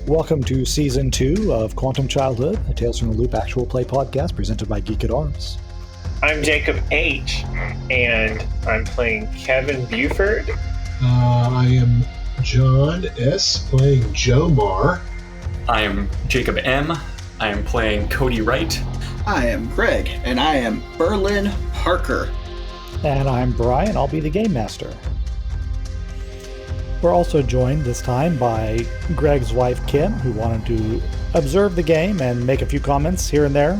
Welcome to Season 2 of Quantum Childhood, a Tales from the Loop actual play podcast presented by Geek at Arms. I'm Jacob H, and I'm playing Kevin Buford. I am John S, playing Joe Marr. I am Jacob M. I am playing Cody Wright. I am Greg, and I am Berlin Parker. And I'm Brian, I'll be the Game Master. We're also joined this time by Greg's wife, Kim, who wanted to observe the game and make a few comments here and there.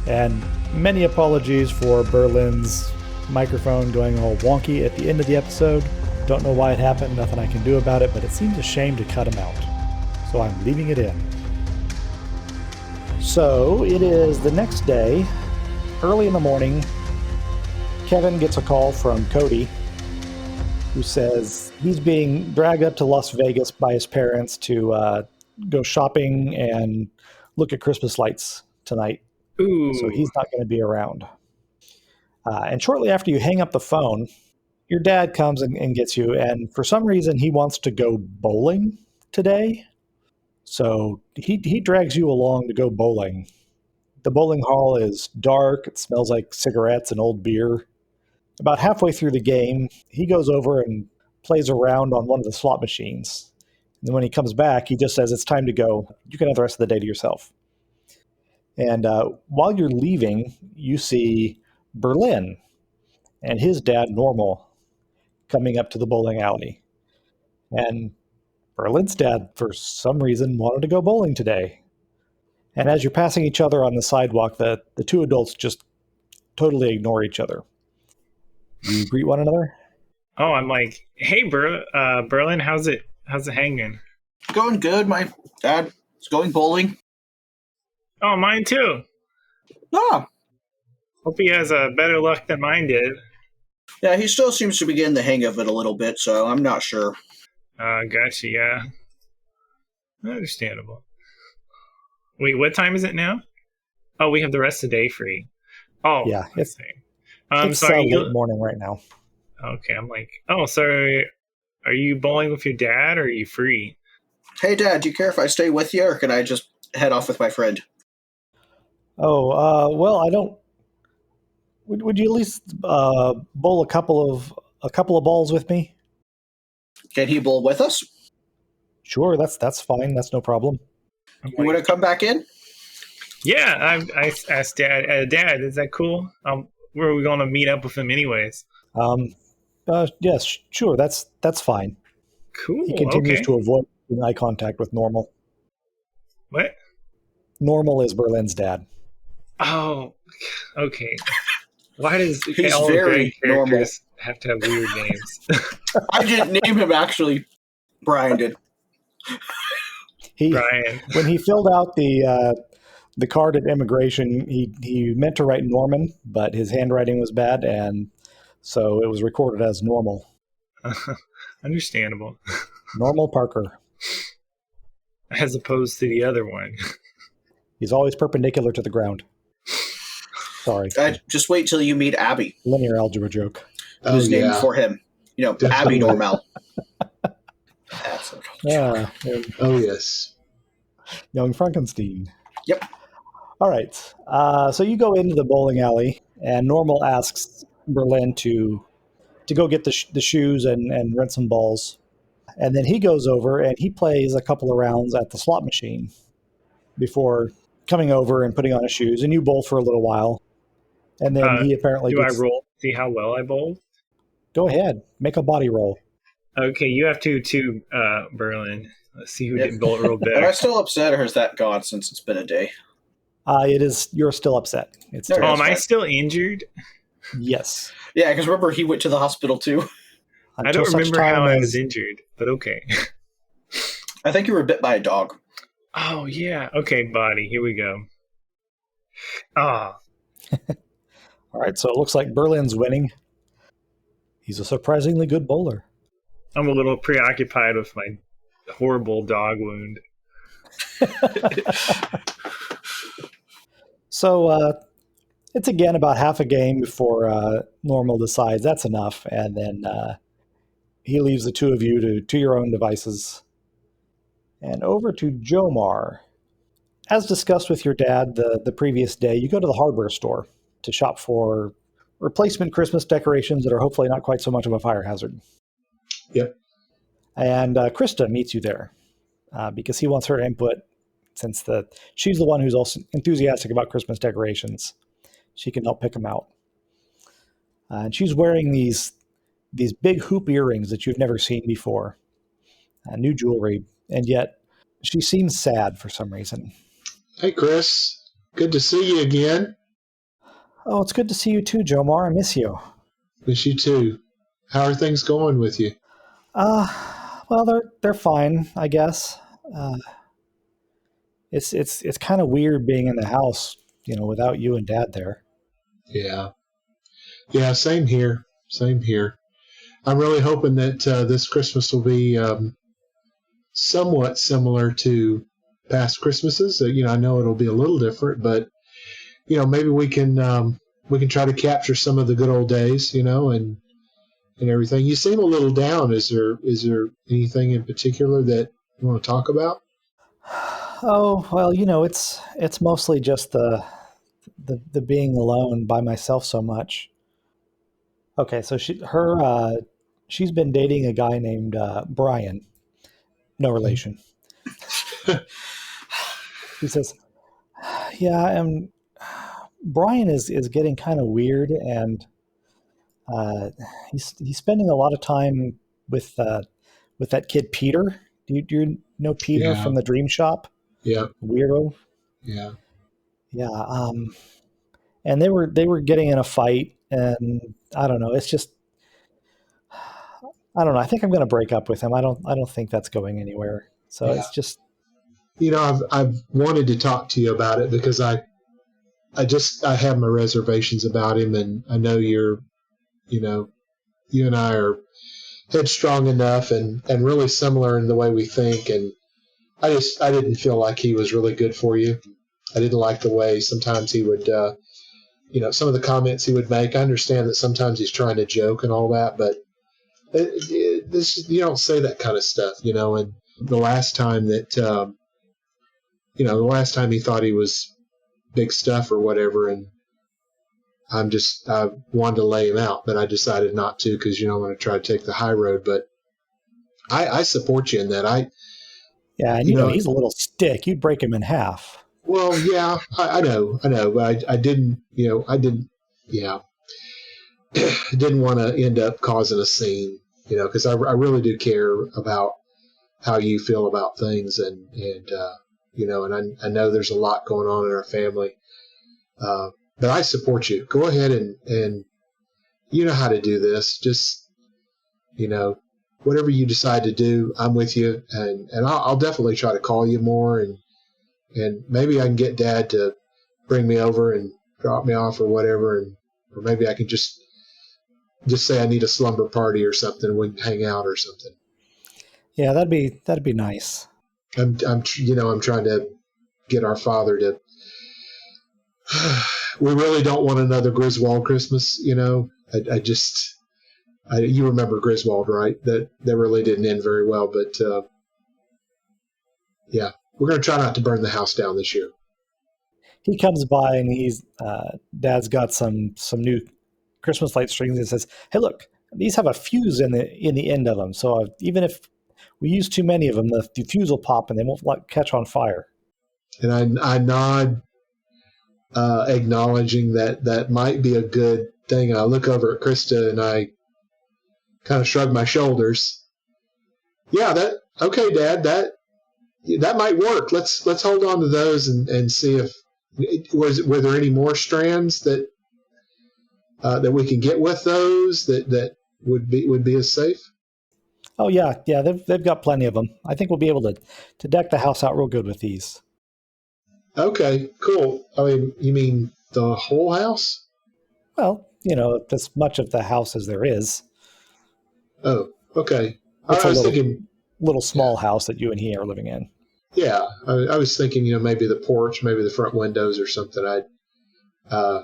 And many apologies for Berlin's microphone going all wonky at the end of the episode. Don't know why it happened, nothing I can do about it, but it seems a shame to cut him out. So I'm leaving it in. So it is the next day, early in the morning. Kevin gets a call from Cody, who says he's being dragged up to Las Vegas by his parents to go shopping and look at Christmas lights tonight. Ooh. So he's not going to be around. And shortly after you hang up the phone, your dad comes and gets you, and for some reason he wants to go bowling today. So he drags you along to go bowling. The bowling hall is dark, it smells like cigarettes and old beer. About halfway through the game, he goes over and plays around on one of the slot machines. And then when he comes back, he just says, it's time to go. You can have the rest of the day to yourself. And while you're leaving, you see Berlin and his dad, Normal, coming up to the bowling alley. And Berlin's dad, for some reason, wanted to go bowling today. And as you're passing each other on the sidewalk, the two adults just totally ignore each other. You greet one another? Oh, I'm like, hey, Berlin, how's it hanging? Going good. My dad is going bowling. Oh, mine too. Ah, Hope he has better luck than mine did. yeah, he still seems to be getting the hang of it a little bit, so I'm not sure. Gotcha, yeah. Understandable. Wait, what time is it now? Oh, we have the rest of the day free. Oh, Yeah, let's see. It's sorry. late morning right now. Okay, I'm like, oh, sorry. Are you bowling with your dad, or are you free? Hey, Dad, do you care if I stay with you, or can I just head off with my friend? Oh, well, I don't. Would you at least bowl a couple of balls with me? Can he bowl with us? Sure, that's fine. That's no problem. I'm You want like, to come back in? yeah, I asked Dad. Dad, is that cool? Where are we going to meet up with him, anyways? Yes, sure. That's fine. Cool. He continues okay. to avoid eye contact with Normal. What? Normal is Berlin's dad. Oh, okay. Why does He's all very great characters have to have weird names? I didn't name him, actually. Brian did. Brian. When he filled out the card at immigration, he meant to write Norman, but his handwriting was bad, and so it was recorded as Normal. Understandable. Normal Parker. As opposed to the other one. He's always perpendicular to the ground. Sorry. Just wait till you meet Abby, Linear algebra joke. who's named for him. You know, Abby Definitely. Normal. That's it. Yeah. Oh, yes. Young Frankenstein. Yep. All right. So you go into the bowling alley, and Normal asks Berlin to go get the shoes and rent some balls. And then he goes over and he plays a couple of rounds at the slot machine before coming over and putting on his shoes. And you bowl for a little while. And then he apparently Do I roll? See how well I bowled? Go ahead. Make a body roll. Okay, you have to too, Berlin. Let's see who did bowl real Am I better. still upset, or is that gone since it's been a day? It is. You're still upset. It's There it Oh, is. am I still injured? yes. Yeah, because remember, he went to the hospital, too. I Until don't such remember time how I as- was injured, but okay. I think you were bit by a dog. Oh, yeah. Okay, body. Here we go. Ah, All right. So it looks like Berlin's winning. He's a surprisingly good bowler. I'm a little preoccupied with my horrible dog wound. So it's again about half a game before Normal decides that's enough, and then he leaves the two of you to your own devices. And over to Jomar. As discussed with your dad the previous day, you go to the hardware store to shop for replacement Christmas decorations that are hopefully not quite so much of a fire hazard. Yep. And Krista meets you there because he wants her input since she's the one who's also enthusiastic about Christmas decorations. She can help pick them out. And she's wearing these big hoop earrings that you've never seen before, new jewelry, and yet she seems sad for some reason. Hey, Chris. Good to see you again. Oh, it's good to see you too, Jomar. I miss you. Miss you too. How are things going with you? Well, they're fine, I guess. It's kind of weird being in the house, without you and Dad there. Yeah. Yeah, same here. Same here. I'm really hoping that this Christmas will be somewhat similar to past Christmases. I know it'll be a little different, but maybe we can try to capture some of the good old days, and everything. You seem a little down. Is there anything in particular that you want to talk about? Oh, well, it's mostly just the being alone by myself so much. Okay, so she's been dating a guy named Brian. No relation. He says, "Yeah, Brian is getting kind of weird, and he's spending a lot of time with that kid Peter. Do you know Peter Yeah. from the Dream Shop? Yeah. Weirdo. Yeah. Yeah. And they were getting in a fight, and I don't know. It's just I don't know. I think I'm going to break up with him. I don't think that's going anywhere. So Yeah. it's just I've wanted to talk to you about it because I have my reservations about him, and I know you and I are headstrong enough and really similar in the way we think, and I didn't feel like he was really good for you. I didn't like the way sometimes he would some of the comments he would make. I understand that sometimes he's trying to joke and all that, but you don't say that kind of stuff, and the last time the last time he thought he was big stuff or whatever, and I wanted to lay him out, but I decided not to because I'm going to try to take the high road. But I support you in that. yeah, and he's a little stick. You'd break him in half. Well, yeah, I know, but I didn't, yeah, I didn't want to end up causing a scene, because I really do care about how you feel about things, and and I know there's a lot going on in our family, but I support you. Go ahead and you know how to do this. Just, whatever you decide to do, I'm with you, and I'll definitely try to call you more, and maybe I can get Dad to bring me over and drop me off or whatever, or maybe I can just say I need a slumber party or something, and we can hang out or something. Yeah, that'd be nice. I'm trying to get our father to. We really don't want another Griswold Christmas, I just. You remember Griswold, right? That really didn't end very well, but yeah, we're going to try not to burn the house down this year. He comes by and Dad's got some new Christmas light strings and says, "Hey, look, these have a fuse in the end of them. So even if we use too many of them, the fuse will pop and they won't catch on fire." And I nod, acknowledging that might be a good thing. And I look over at Krista and I kind of shrug my shoulders. Yeah, okay, Dad. That might work. Let's hold on to those and see if were there any more strands that we can get with those that would be as safe. Oh yeah, they've got plenty of them. I think we'll be able to deck the house out real good with these. Okay, cool. I mean, you mean the whole house? Well, as much of the house as there is. Oh, okay. It's I was thinking little small house that you and he are living in. Yeah, I was thinking, maybe the porch, maybe the front windows or something. Yeah.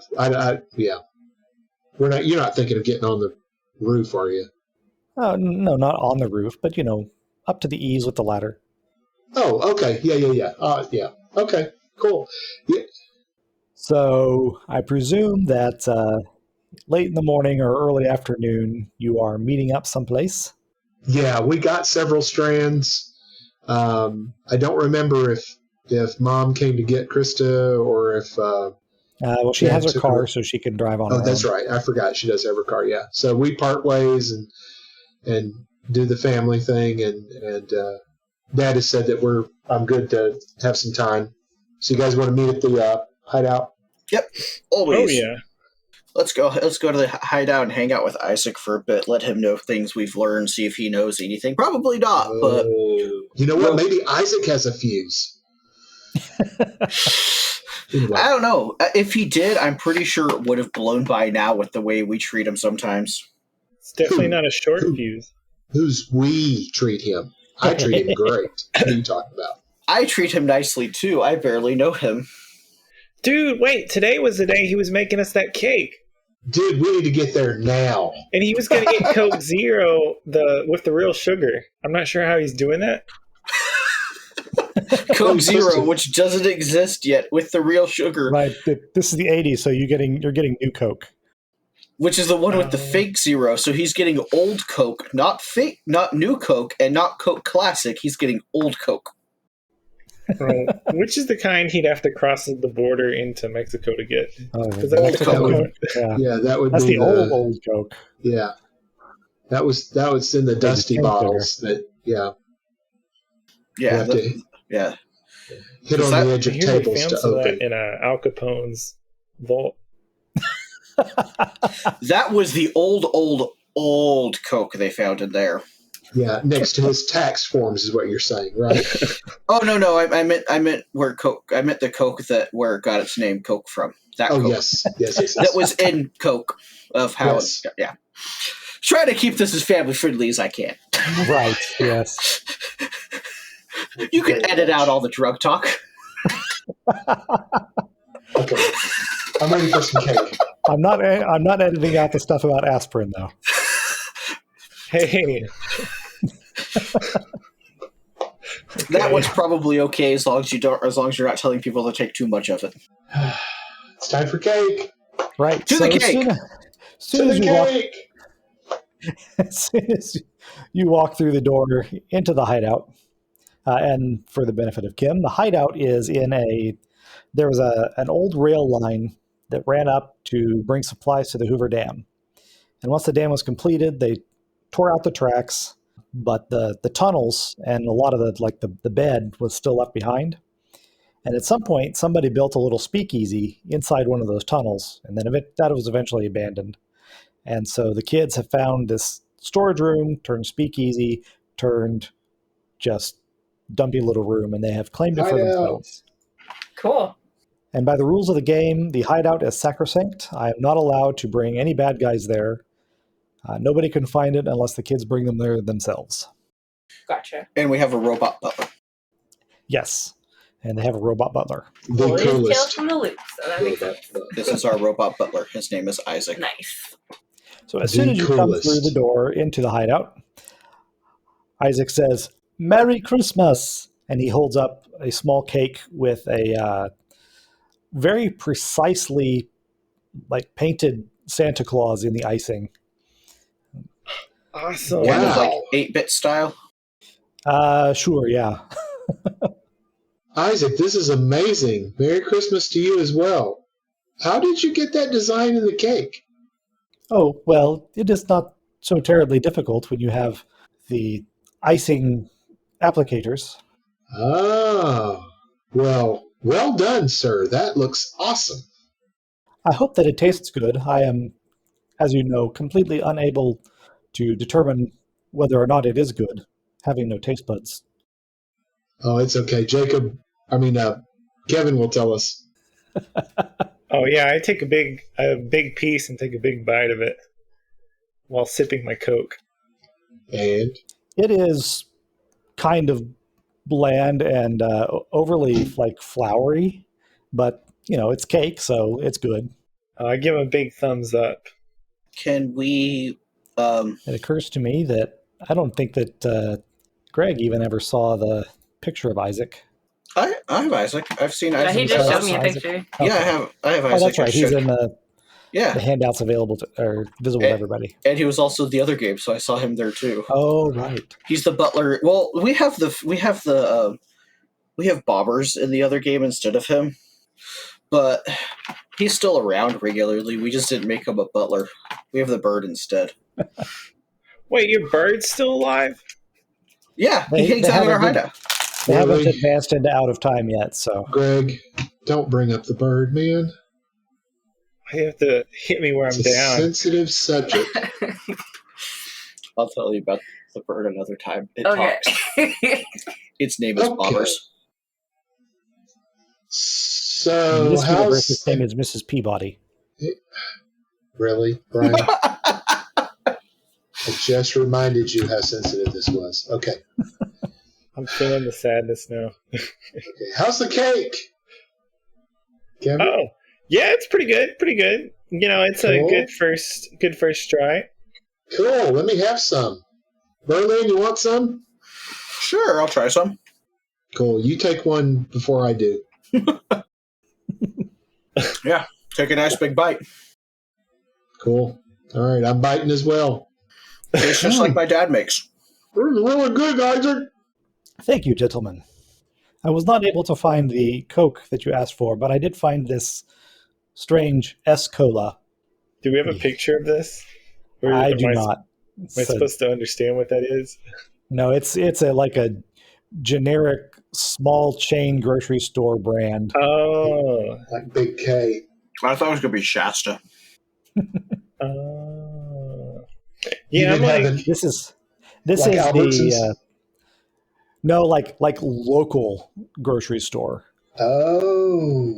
You're not thinking of getting on the roof, are you? Oh no, not on the roof, but up to the eaves with the ladder. Oh, okay. Yeah. Yeah. Okay, cool. Yeah, So I presume that late in the morning or early afternoon, you are meeting up someplace. yeah, we got several strands. I don't remember if Mom came to get Krista or if Well, she has Dad her took car, her. so she can drive on Oh, her that's own. right. I forgot she does have her car. Yeah. So we part ways and do the family thing, and Dad has said that I'm good to have some time. So you guys want to meet at the hideout? Yep, Oh always. yeah. Let's go. Let's go to the hideout and hang out with Isaac for a bit. Let him know things we've learned. See if he knows anything. Probably not, but Oh, you know what? Maybe Isaac has a fuse. Anyway, I don't know. If he did, I'm pretty sure it would have blown by now with the way we treat him sometimes. It's definitely who, not a short who, fuse. who's we treat him? I treat him great. What are you talking about? I treat him nicely too. I barely know him. Dude, wait, today was the day he was making us that cake. Dude, we need to get there now. And he was gonna get Coke Zero with the real sugar. I'm not sure how he's doing that. Coke he's supposed Zero, to. which doesn't exist yet, with the real sugar, Right. This is the '80s, so you're getting new Coke. which is the one with the fake Zero. So he's getting old Coke, not fake, not new Coke, and not Coke Classic. He's getting old Coke. Which is the kind he'd have to cross the border into Mexico to get. Oh, Is that Old Mexican Coke. Coke? Yeah, Yeah, that would that's be the old Coke. Yeah, that was in the just dusty changed bottles. That you Yeah, have to yeah. hit on that- the edge I of hear they tables found to some of open. that in Al Capone's vault. That was the old Coke they found in there. Yeah, next to his tax forms is what you're saying, right? Oh no, I meant where Coke. I meant the Coke where it got its name, Coke from. That Oh Coke. yes. That was in Coke of how. Yes. Yeah. Try to keep this as family friendly as I can. Right. Yes. You can edit out all the drug talk. Okay, I'm ready for some cake. I'm not editing out the stuff about aspirin though. Hey. That one's probably okay as long as you're not telling people to take too much of it. It's time for cake. Right. To the cake. As soon as you walk through the door into the hideout, and for the benefit of Kim, the hideout is there was an old rail line that ran up to bring supplies to the Hoover Dam. And once the dam was completed, they tore out the tracks, but the tunnels and a lot of the bed was still left behind. And at some point, somebody built a little speakeasy inside one of those tunnels, and then that was eventually abandoned. And so the kids have found this storage room, turned speakeasy, turned just dumpy little room, and they have claimed it for themselves. Cool. And by the rules of the game, the hideout is sacrosanct. I am not allowed to bring any bad guys there. Nobody can find it unless the kids bring them there themselves. Gotcha. And we have a robot butler. Yes. And they have a robot butler. The Well, it is Tales coolest. from the Loop, so that makes sense. This is our robot butler. His name is Isaac. Nice. So as soon as you come coolest. through the door into the hideout, Isaac says, "Merry Christmas!" And he holds up a small cake with a very precisely painted Santa Claus in the icing. Awesome. Kind of like Wow. 8-bit style. Sure, yeah. Isaac, this is amazing. Merry Christmas to you as well. How did you get that design in the cake? Oh, well, it is not so terribly difficult when you have the icing applicators. Ah, well done, sir. That looks awesome. I hope that it tastes good. I am, as you know, completely unable to determine whether or not it is good, having no taste buds. Oh, it's okay. Kevin will tell us. Oh yeah, I take a big piece and take a big bite of it while sipping my Coke. And It is kind of bland and overly floury, but it's cake, so it's good. I give him a big thumbs up. Can we... It occurs to me that I don't think that Greg even ever saw the picture of Isaac. I have Isaac. I've seen Yeah, Isaac. he just showed Isaac. me a picture. Yeah, I have Isaac. Oh, that's right. He's in the Yeah, handouts available to, or visible to everybody. and he was also the other game, so I saw him there too. Oh, right. He's the butler. Well, we have Bobbers in the other game instead of him, but he's still around regularly. We just didn't make him a butler. We have the bird instead. Wait, your bird's still alive? Yeah, he hangs out in our hideout. They haven't Really? advanced into out of time yet, so. Greg, don't bring up the bird, man. You have to hit me where I'm It's a down. sensitive subject. I'll tell you about the bird another time. It Okay. talks. Its name is Okay. Bobbers. So, This universe, how's... his name is Mrs. Peabody. Really, Brian? I just reminded you how sensitive this was. Okay. I'm feeling the sadness now. Okay. How's the cake? Kevin? Oh, yeah, it's pretty good. Pretty good. You know, it's a Cool. good first try. Cool. Let me have some. Berlin, you want some? Sure, I'll try some. Cool. You take one before I do. Yeah, take a nice big bite. Cool. All right. I'm biting as well. Tastes just like my dad makes. It's really good, Isaac. Thank you, gentlemen. I was not able to find the Coke that you asked for, but I did find this strange S-Cola. Do we have a picture of this? Or I am do not. Am I So- supposed to understand what that is? no, it's like a generic small chain grocery store brand. Oh. Like Big K. I thought it was going to be Shasta. Oh. You Yeah, I'm didn't have like, an- This is Like the Albertsons? no, like local grocery store. Oh.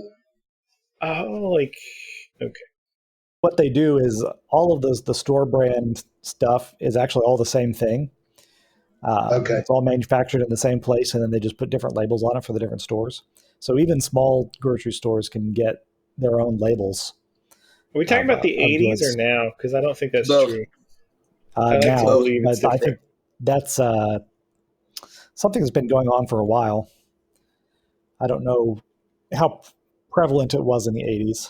like, okay. What they do is all of the store brand stuff is actually all the same thing. Okay. It's all manufactured in the same place, and then they just put different labels on it for the different stores. So even small grocery stores can get their own labels. Are we talking about the of 80s goods. or now? Because I don't think that's Both. true. I like to Now, believe it's but I different. think that's something that's been going on for a while. I don't know how prevalent it was in the 80s.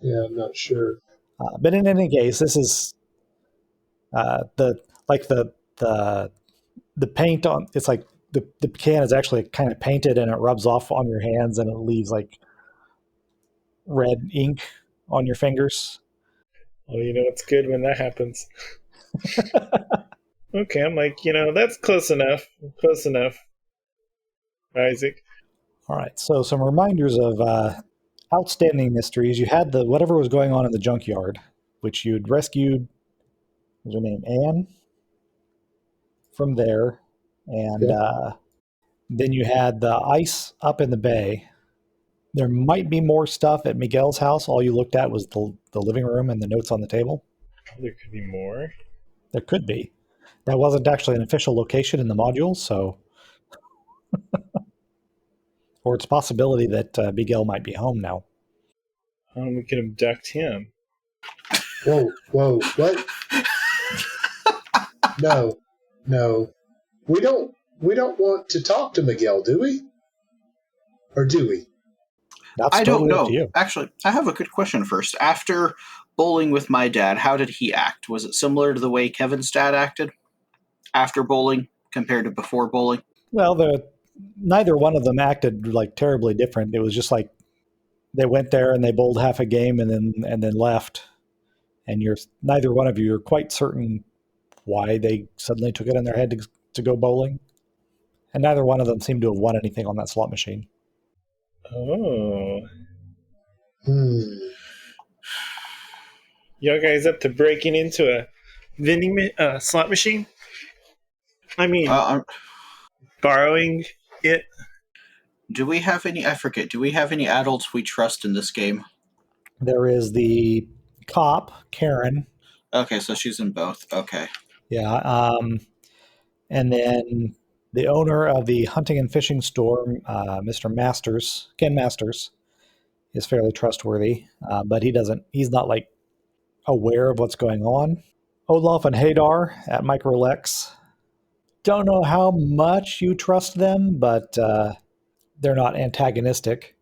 Yeah, I'm not sure. But in any case, this is the paint on. It's like the can is actually kind of painted, and it rubs off on your hands, and it leaves like red ink on your fingers. Oh, you know, it's good when that happens. Okay, I'm like, that's close enough. Close enough. Isaac. All right, so some reminders of outstanding mysteries. You had the whatever was going on in the junkyard, which you'd rescued. What was her name? Anne. From there, and then you had the ice up in the bay. There might be more stuff at Miguel's house. All you looked at was the living room and the notes on the table. There could be more. There could be. That wasn't actually an official location in the module, so. Or it's a possibility that Miguel might be home now. We could abduct him. Whoa, what? No. We don't want to talk to Miguel, do we? Or do we? That's I don't totally up know. to you. Actually, I have a good question first. After bowling with my dad, how did he act? Was it similar to the way Kevin's dad acted after bowling compared to before bowling? Well, neither one of them acted like terribly different. It was just like they went there and they bowled half a game and then left. And neither one of you are quite certain why they suddenly took it in their head to go bowling. And neither one of them seemed to have won anything on that slot machine. Oh. Hmm. Y'all guys up to breaking into a vending slot machine? I mean, borrowing it? Do we have any? I forget. Do we have any adults we trust in this game? There is the cop, Karen. Okay, so she's in both. Okay. Yeah. And then the owner of the hunting and fishing store, Mr. Masters, Ken Masters, is fairly trustworthy, but he's not like aware of what's going on. Olaf and Hadar at Microlex. don't know how much you trust them, but they're not antagonistic.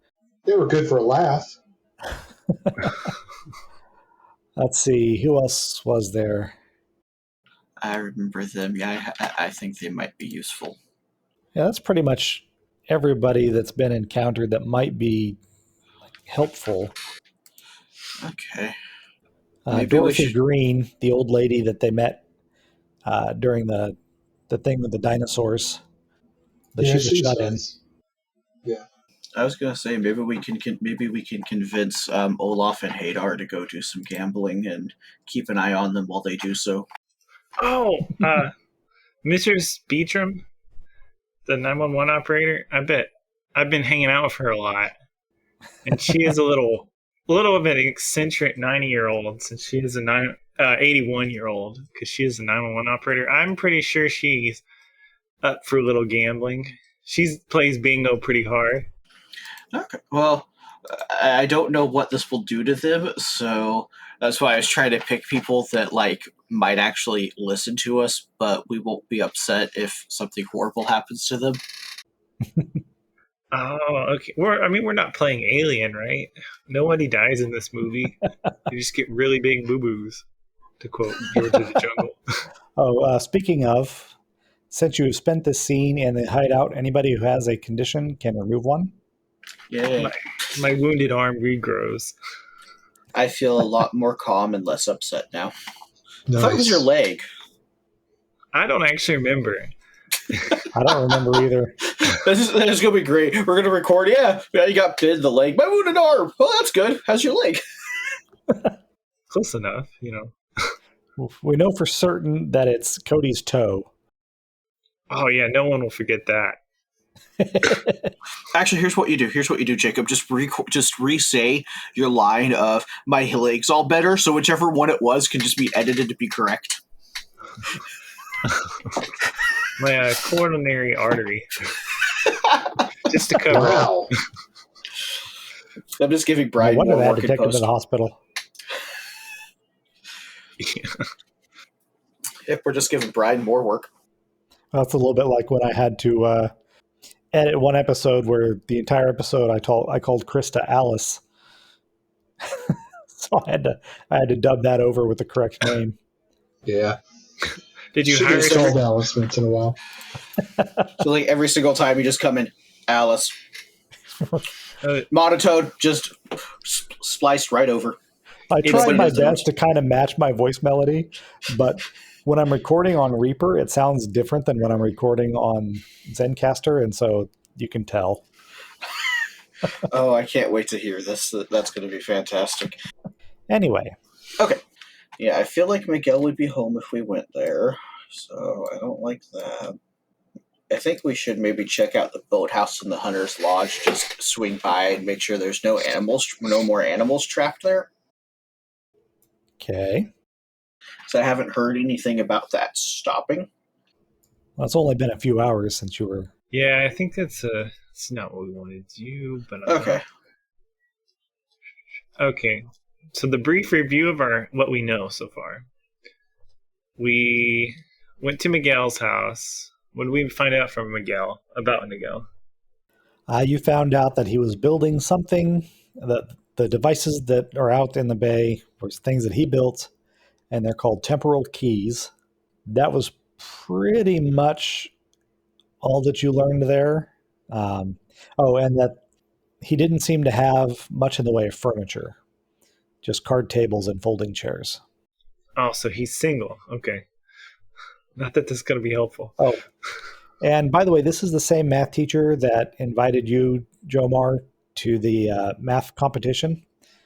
They were good for a laugh. Let's see, who else was there? I remember them. Yeah, I think they might be useful. Yeah, that's pretty much everybody that's been encountered that might be helpful. Okay. Maybe we Dorothy should. Green, the old lady that they met during the thing with the dinosaurs, that Yeah, she's a she's shut-in. nice. Yeah. I was gonna say maybe we can convince Olaf and Hadar to go do some gambling and keep an eye on them while they do so. Oh, Mr. Speedrum, the 911 operator. I bet I've been hanging out with her a lot, and she is a little of an eccentric 90-year-old since she is a 81-year-old because she is a 911 operator. I'm pretty sure she's up for a little gambling. She plays bingo pretty hard. Okay. Well, I don't know what this will do to them, so that's why I was trying to pick people that might actually listen to us, but we won't be upset if something horrible happens to them. Oh, okay. We're not playing Alien, right? Nobody dies in this movie. You just get really big boo-boos, to quote George of the Jungle. Speaking of, since you've spent this scene in the hideout, anybody who has a condition can remove one. Yay. My wounded arm regrows. I feel a lot more calm and less upset now. Nice. I thought it was your leg. I don't actually remember. I don't remember either. This is going to be great. We're going to record. Yeah, you got bit in the leg. My wounded arm. Well, that's good. How's your leg? Close enough, We know for certain that it's Cody's toe. Oh, yeah, no one will forget that. Actually, here's what you do, Jacob. Just re-say your line of "my leg's all better," so whichever one it was can just be edited to be correct. My coronary artery. Just to cover up. Wow. I'm just giving Brian Wonder more they had work to in take him to post. the hospital. If we're just giving Brian more work. That's a little bit like when I had to edit one episode where the entire episode I called Krista Alice. So I had to dub that over with the correct name. Yeah. Did you She hire gets called Alice once in a while. So every single time you just come in, Alice. Monotone, just spliced right over. I It's tried what my it is. best to kind of match my voice melody, but when I'm recording on Reaper, it sounds different than when I'm recording on Zencaster, and so you can tell. Oh, I can't wait to hear this. That's going to be fantastic. Anyway. Okay. Yeah, I feel like Miguel would be home if we went there, so I don't like that. I think we should maybe check out the boathouse and the hunter's lodge. Just swing by and make sure there's no more animals trapped there. Okay. So I haven't heard anything about that stopping. Well, it's only been a few hours since you were... Yeah, I think it's not what we wanted to do, but... Okay. Okay. So the brief review of what we know so far. We went to Miguel's house. What did we find out from Miguel? About Miguel? You found out that he was building something. The devices that are out in the bay were things that he built, and they're called temporal keys. That was pretty much all that you learned there. And that he didn't seem to have much in the way of furniture, just card tables and folding chairs. Oh, so he's single. Okay. Not that this is going to be helpful. Oh, and by the way, this is the same math teacher that invited you, Jomar, to the math competition.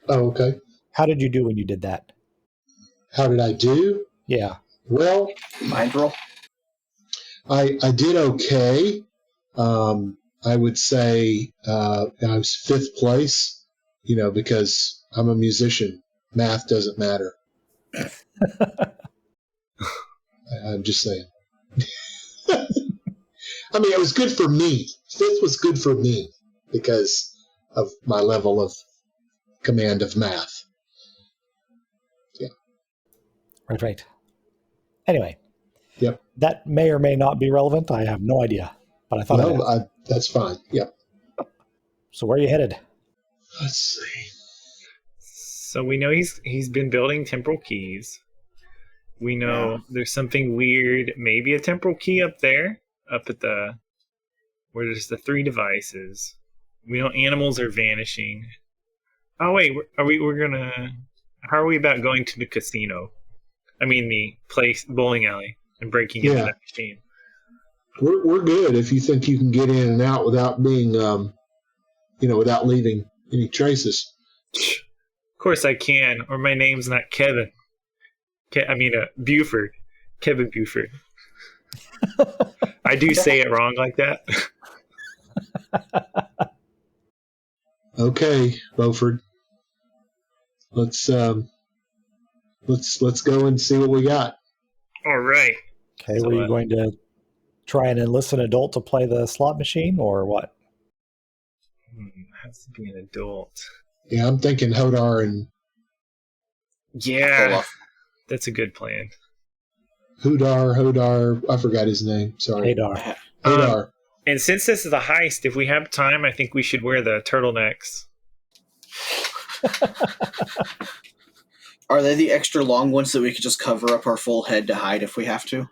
Oh, okay. How did you do when you did that? How did I do? Yeah. Well, Mind roll. I did okay. I would say I was fifth place, because I'm a musician. Math doesn't matter. I'm just saying. I mean, it was good for me. Fifth was good for me because of my level of command of math. Yeah. Right. Anyway, Yep. That may or may not be relevant. I have no idea, but I thought I'd ask. That's fine. Yep. So where are you headed? Let's see. So we know he's been building temporal keys. We know there's something weird, maybe a temporal key up there, up at the where there's the 3 devices. We know animals are vanishing. Oh wait, we're gonna? How are we about going to the casino? I mean the place bowling alley and breaking into that machine. We're good if you think you can get in and out without being, without leaving any traces. Of course I can, or my name's not Kevin. Buford. Kevin Buford. I do say it wrong like that. Okay, Beaufort. Let's go and see what we got. All right. Okay, were you going to try and enlist an adult to play the slot machine, or what? Has to be an adult. Yeah, I'm thinking Hodar and... Yeah, that's a good plan. Hodar, I forgot his name. Sorry. Hadar. And since this is a heist, if we have time, I think we should wear the turtlenecks. Are they the extra long ones that we could just cover up our full head to hide if we have to?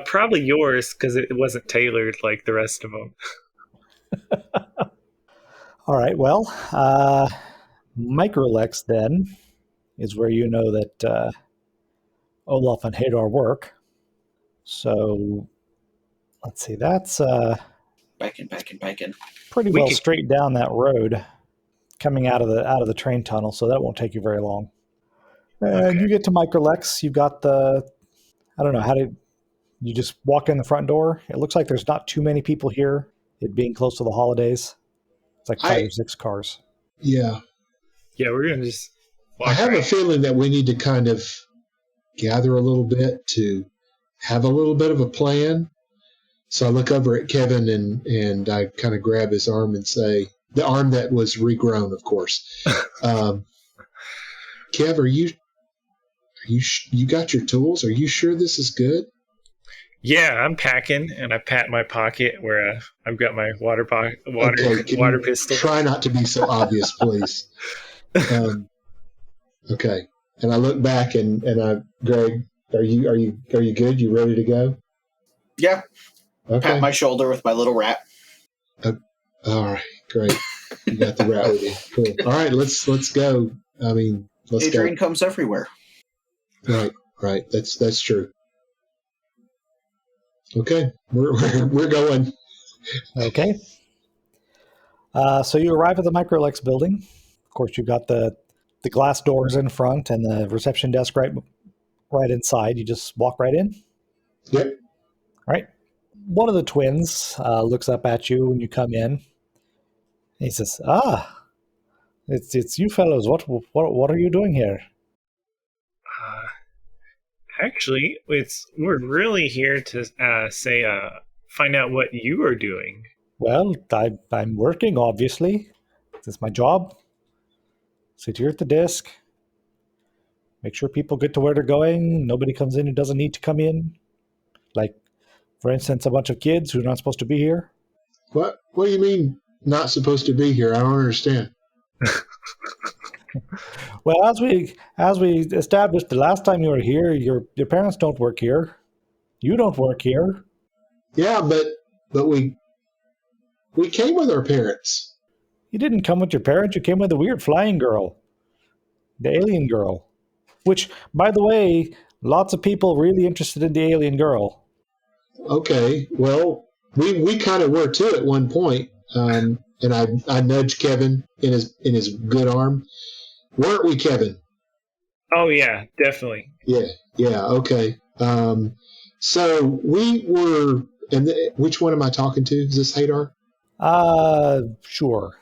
Probably yours, because it wasn't tailored like the rest of them. All right, well, Microlex then is where you know that Olaf and Hadar work. So let's see, that's Bacon. pretty well straight down that road coming out of the train tunnel, so that won't take you very long. And you get to Microlex, you've got I don't know, you just walk in the front door? It looks like there's not too many people here, it being close to the holidays. It's like 5 or 6 cars. Yeah. Yeah, we're going to just walk I have a feeling that we need to kind of gather a little bit to have a little bit of a plan. So I look over at Kevin and I kind of grab his arm and say, the arm that was regrown, of course. Kev, you got your tools? Are you sure this is good? Yeah, I'm packing, and I pat my pocket where I've got my water pistol. Try not to be so obvious, please. Okay, and I look back and Greg, are you good? You ready to go? Yeah. Okay. Pat my shoulder with my little rat. All right, great. You got the rat with you. Cool. All right, let's go. I mean, let's Adrian go. comes everywhere. Right. That's true. Okay, we're going. Okay. So you arrive at the Microlex building. Of course, you've got the glass doors in front and the reception desk right inside. You just walk right in. Yep. All right. One of the twins looks up at you when you come in. He says, it's you fellows. What are you doing here? Actually, we're really here to find out what you are doing. Well, I'm working, obviously. This is my job. Sit here at the desk. Make sure people get to where they're going. Nobody comes in who doesn't need to come in. Like, for instance, a bunch of kids who are not supposed to be here. What do you mean not supposed to be here? I don't understand. Well, as we established the last time you were here, your parents don't work here. You don't work here. Yeah, but we came with our parents. You didn't come with your parents. You came with the weird flying girl, the alien girl. Which, by the way, lots of people really interested in the alien girl. Okay, well, we kind of were too at one point, and I nudged Kevin in his good arm. Weren't we, Kevin? Oh yeah, definitely. Yeah. Okay. So we were, and which one am I talking to? Is this Hadar? Sure.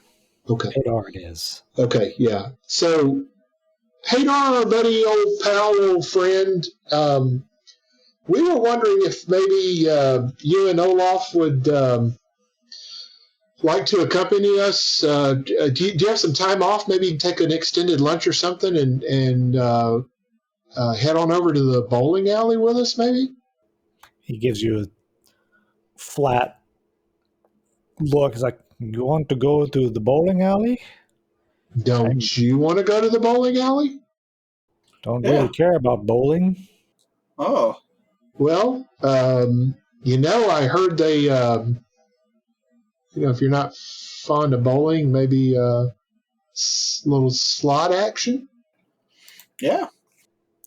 Okay. Hadar it is. Okay. Yeah. So Hadar, our buddy, old pal, old friend. We were wondering if maybe you and Olaf would like to accompany us. Do you have some time off? Maybe take an extended lunch or something and head on over to the bowling alley with us, maybe? He gives you a flat look. He's like, "You want to go to the bowling alley? Don't you want to go to the bowling alley? Don't Yeah. really care about bowling." Oh, Well, I heard they, if you're not fond of bowling, maybe little slot action. yeah.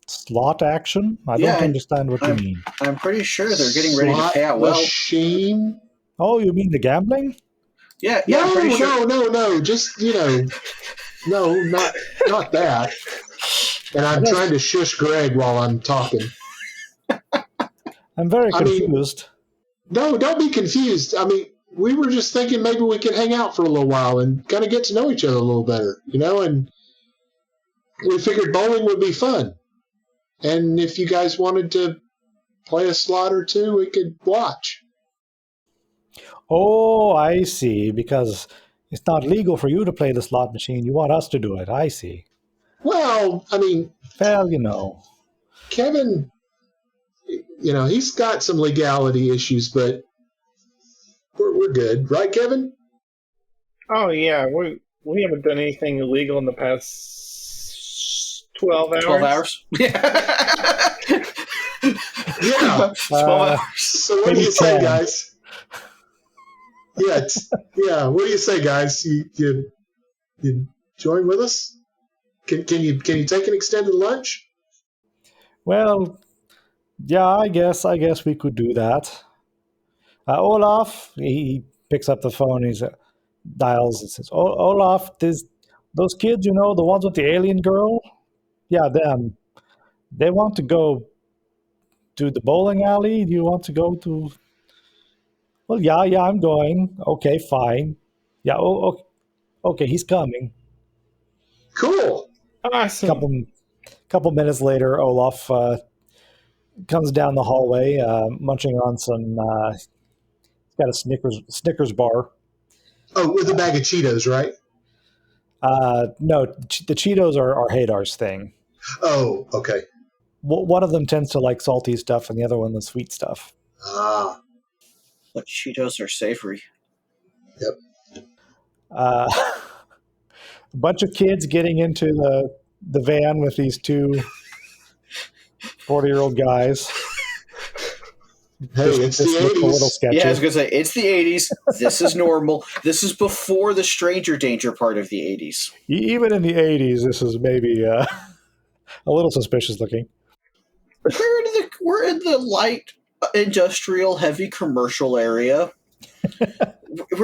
Slot action? I Yeah, don't understand what you mean. I'm pretty sure they're getting ready to Slot pay out well. machine. Oh, you mean the gambling? Yeah, No, I'm pretty sure. no. Just no, not that. And I'm trying to shush Greg while I'm talking. I'm very confused. No, don't be confused. I mean, we were just thinking maybe we could hang out for a little while and kind of get to know each other a little better, and we figured bowling would be fun. And if you guys wanted to play a slot or two, we could watch. Oh, I see. Because it's not legal for you to play the slot machine. You want us to do it. I see. Well, I mean, Well, Kevin, he's got some legality issues, but we're good, right, Kevin? Oh yeah, we haven't done anything illegal in the past 12 hours. 12 hours? Yeah. 12 hours. So what do you say, guys? Yeah. What do you say, guys? You join with us? Can you take an extended lunch? well, yeah, I guess we could do that. Olaf, he picks up the phone. He dials and says, Olaf, those kids, the ones with the alien girl? Yeah, them. They want to go to the bowling alley. Do you want to go to... Well, yeah, I'm going. Okay, fine. Yeah, okay, he's coming. Cool. Awesome. Couple minutes later, Olaf comes down the hallway, munching on some... he's got a Snickers bar. Oh, with a bag of Cheetos, right? No, the Cheetos are Hadar's thing. Oh, okay. One of them tends to like salty stuff, and the other one the sweet stuff. Ah, But Cheetos are savory. yep. A bunch of kids getting into the van with these two 40-year-old guys. Hey, it's the looked a little 80s. sketchy. Yeah, I was going to say, it's the 80s. This is normal. This is before the stranger danger part of the 80s. Even in the 80s, this is maybe a little suspicious looking. We're in the light industrial, heavy commercial area.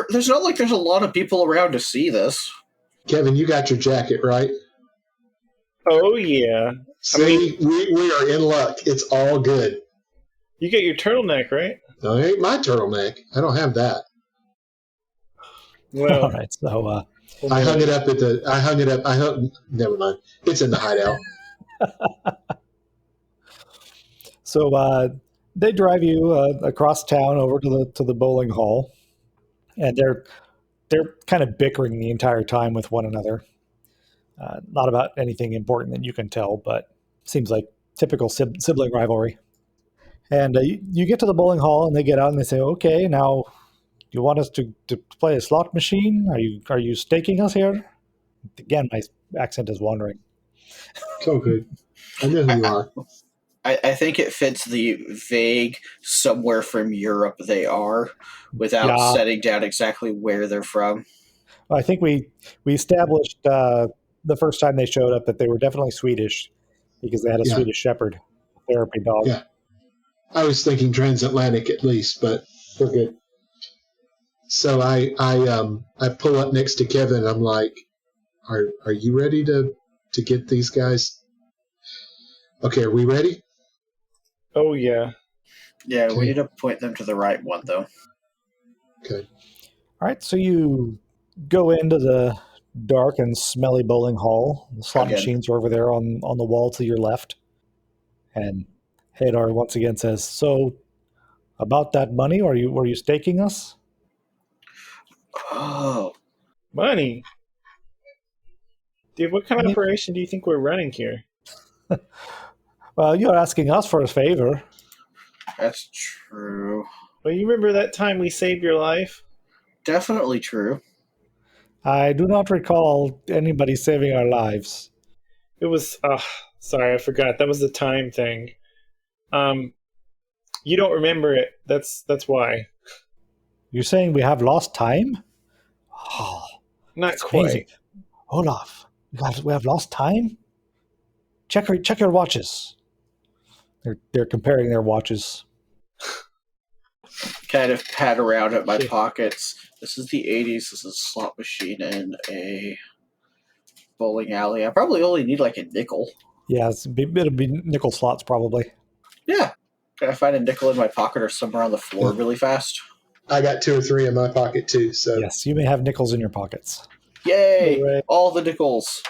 There's not like there's a lot of people around to see this. Kevin, you got your jacket, right? Oh yeah. See, we are in luck. It's all good. You get your turtleneck, right? No, it ain't my turtleneck. I don't have that. Well, All right, so I hung it up never mind. It's in the hideout. So they drive you across town over to the bowling hall, and they're kind of bickering the entire time with one another. Not about anything important that you can tell, but seems like typical sibling rivalry. And you get to the bowling hall, and they get out and they say, "Okay, now you want us to play a slot machine? Are you staking us here?" Again, my accent is wandering. It's all good. I know who you are. I think it fits the vague somewhere from Europe they are without setting down exactly where they're from. I think we established the first time they showed up that they were definitely Swedish because they had a Swedish Shepherd therapy dog. Yeah. I was thinking transatlantic at least, but we're good. So I pull up next to Kevin and I'm like, are you ready to get these guys? Okay, are we ready? oh yeah. Yeah, Okay. we need to point them to the right one, though. Okay. All right, so you go into the dark and smelly bowling hall. The slot machines are over there on the wall to your left. And Hadar once again says, "So, about that money, were you staking us?" Oh. Money. Dude, what kind of operation do you think we're running here? Well, you're asking us for a favor. That's true. Well, you remember that time we saved your life? Definitely true. I do not recall anybody saving our lives. It was. Sorry, I forgot. That was the time thing. You don't remember it. That's why. You're saying we have lost time? Oh, Not that's quite. amazing. Olaf, we have lost time? Check your watches. They're comparing their watches. Kind of pat around at my Shit. pockets. This is the 80s. This is a slot machine and a bowling alley. I probably only need like a nickel. Yeah, it'll be nickel slots probably. Yeah. Can I find a nickel in my pocket or somewhere on the floor really fast? I got 2 or 3 in my pocket too. So Yes, you may have nickels in your pockets. Yay! All right. All the nickels.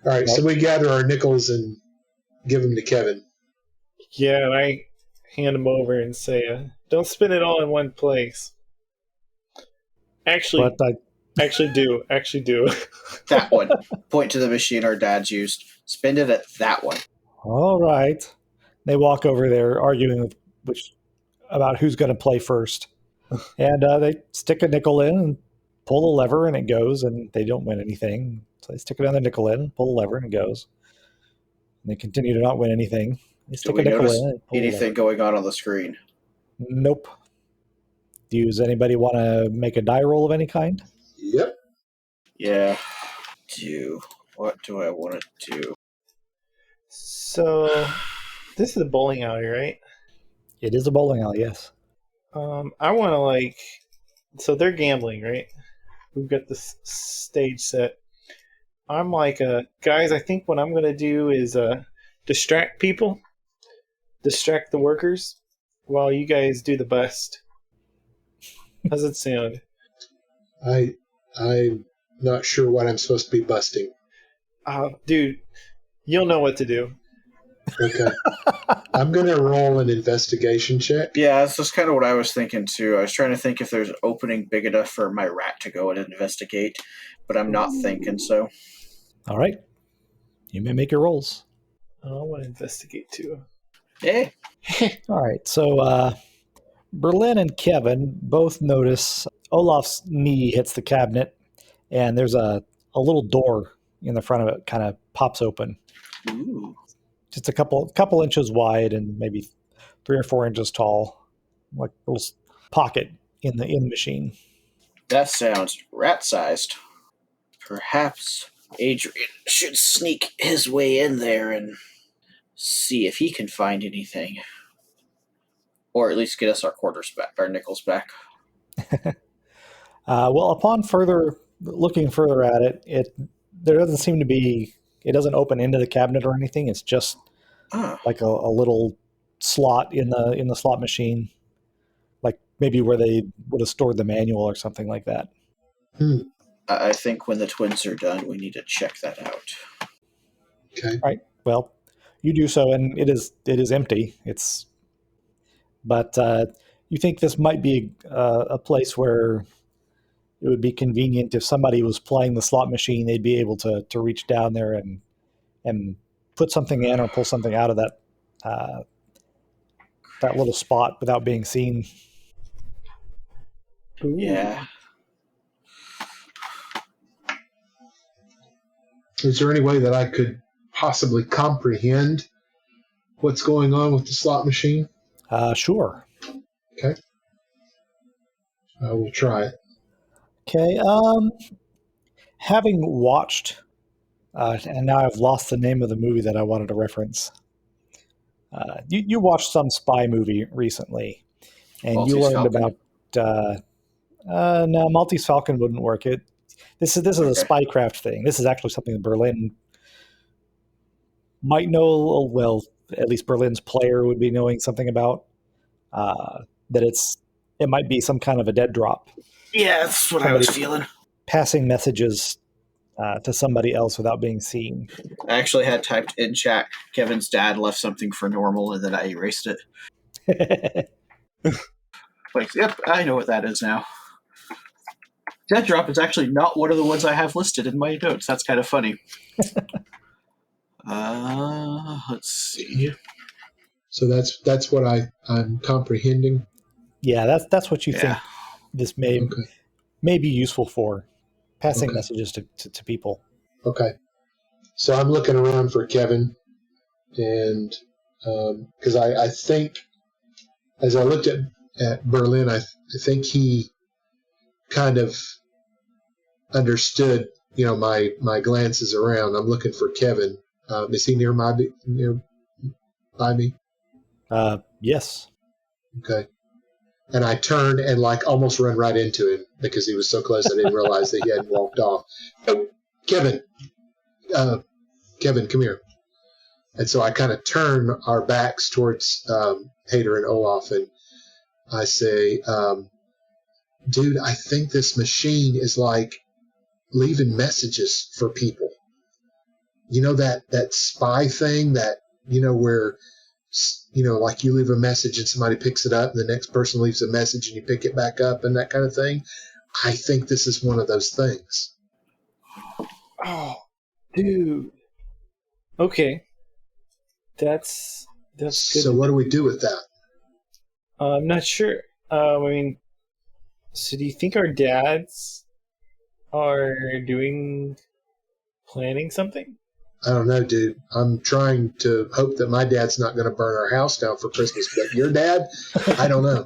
all right, so we gather our nickels and give them to Kevin. Yeah, and I hand them over and say, "Don't spend it all in one place." Actually, But actually do. That one. Point to the machine our dad's used. Spend it at that one. all right. They walk over there arguing about who's going to play first. And they stick a nickel in and pull the lever and it goes, and they don't win anything. So they stick another nickel in, pull the lever, and it goes. And they continue to not win anything. They Do stick we a nickel notice in and pull the anything lever. going on the screen? Nope. Does anybody want to make a die roll of any kind? Yep. Yeah. What do I want to do? So, this is a bowling alley, right? It is a bowling alley, yes. I want to so they're gambling, right? We've got this stage set. I'm like, guys, I think what I'm going to do is distract people, distract the workers, while you guys do the bust. How's it sound? I'm not sure what I'm supposed to be busting. Dude, you'll know what to do. Okay. I'm going to roll an investigation check. Yeah, that's just kind of what I was thinking too. I was trying to think if there's an opening big enough for my rat to go and investigate, but I'm not thinking so. All right. You may make your rolls. I want to investigate too. Hey, All right. So Berlin and Kevin both notice Olaf's knee hits the cabinet, and there's a little door in the front of it kind of pops open. ooh, Just a couple inches wide and maybe 3 or 4 inches tall, like a little pocket in the machine. that sounds rat-sized. Perhaps Adrian should sneak his way in there and see if he can find anything, or at least get us our quarters back, our nickels back. Well, upon looking further at it, there doesn't seem to be. It doesn't open into the cabinet or anything. It's just Ah, like a little slot in the slot machine, like maybe where they would have stored the manual or something like that. I think when the twins are done, we need to check that out. Okay. Right. Well, you do so, and it is empty. But you think this might be a place where it would be convenient if somebody was playing the slot machine, they'd be able to reach down there and put something in or pull something out of that little spot without being seen. Ooh. Yeah. Is there any way that I could possibly comprehend what's going on with the slot machine? Sure. Okay. I will try it. Okay. Having watched, and now I've lost the name of the movie that I wanted to reference. You watched some spy movie recently, and you Maltese learned Falcon? about. No, Maltese Falcon wouldn't work. This is a Okay. spycraft thing. This is actually something that Berlin might know. Well, at least Berlin's player would be knowing something about. That it might be some kind of a dead drop, Yeah, that's what I was feeling. passing messages to somebody else without being seen. I actually had typed in chat, Kevin's dad left something for normal, and then I erased it. Like, yep, I know what that is now. Dead drop is actually not one of the ones I have listed in my notes. That's kind of funny. Let's see. So that's what I'm comprehending. Yeah, that's what you think this may be useful for, passing Okay. messages to people. Okay. So I'm looking around for Kevin, and because I think, as I looked at Berlin, I think he kind of understood, my glances around. I'm looking for Kevin. Is he near by me? Yes. Okay. And I turned and almost run right into him because he was so close. I didn't realize that he hadn't walked off. Oh, Kevin, Kevin, come here. And so I kind of turn our backs towards Hader and Olaf, and I say, dude, I think this machine is leaving messages for people. You know that spy thing that, where, you leave a message and somebody picks it up and the next person leaves a message and you pick it back up and that kind of thing. I think this is one of those things. Oh, dude. Okay. That's good. So what do we do with that? I'm not sure. I mean, so do you think our dads are planning something? I don't know, dude. I'm trying to hope that my dad's not going to burn our house down for Christmas, but your dad, I don't know.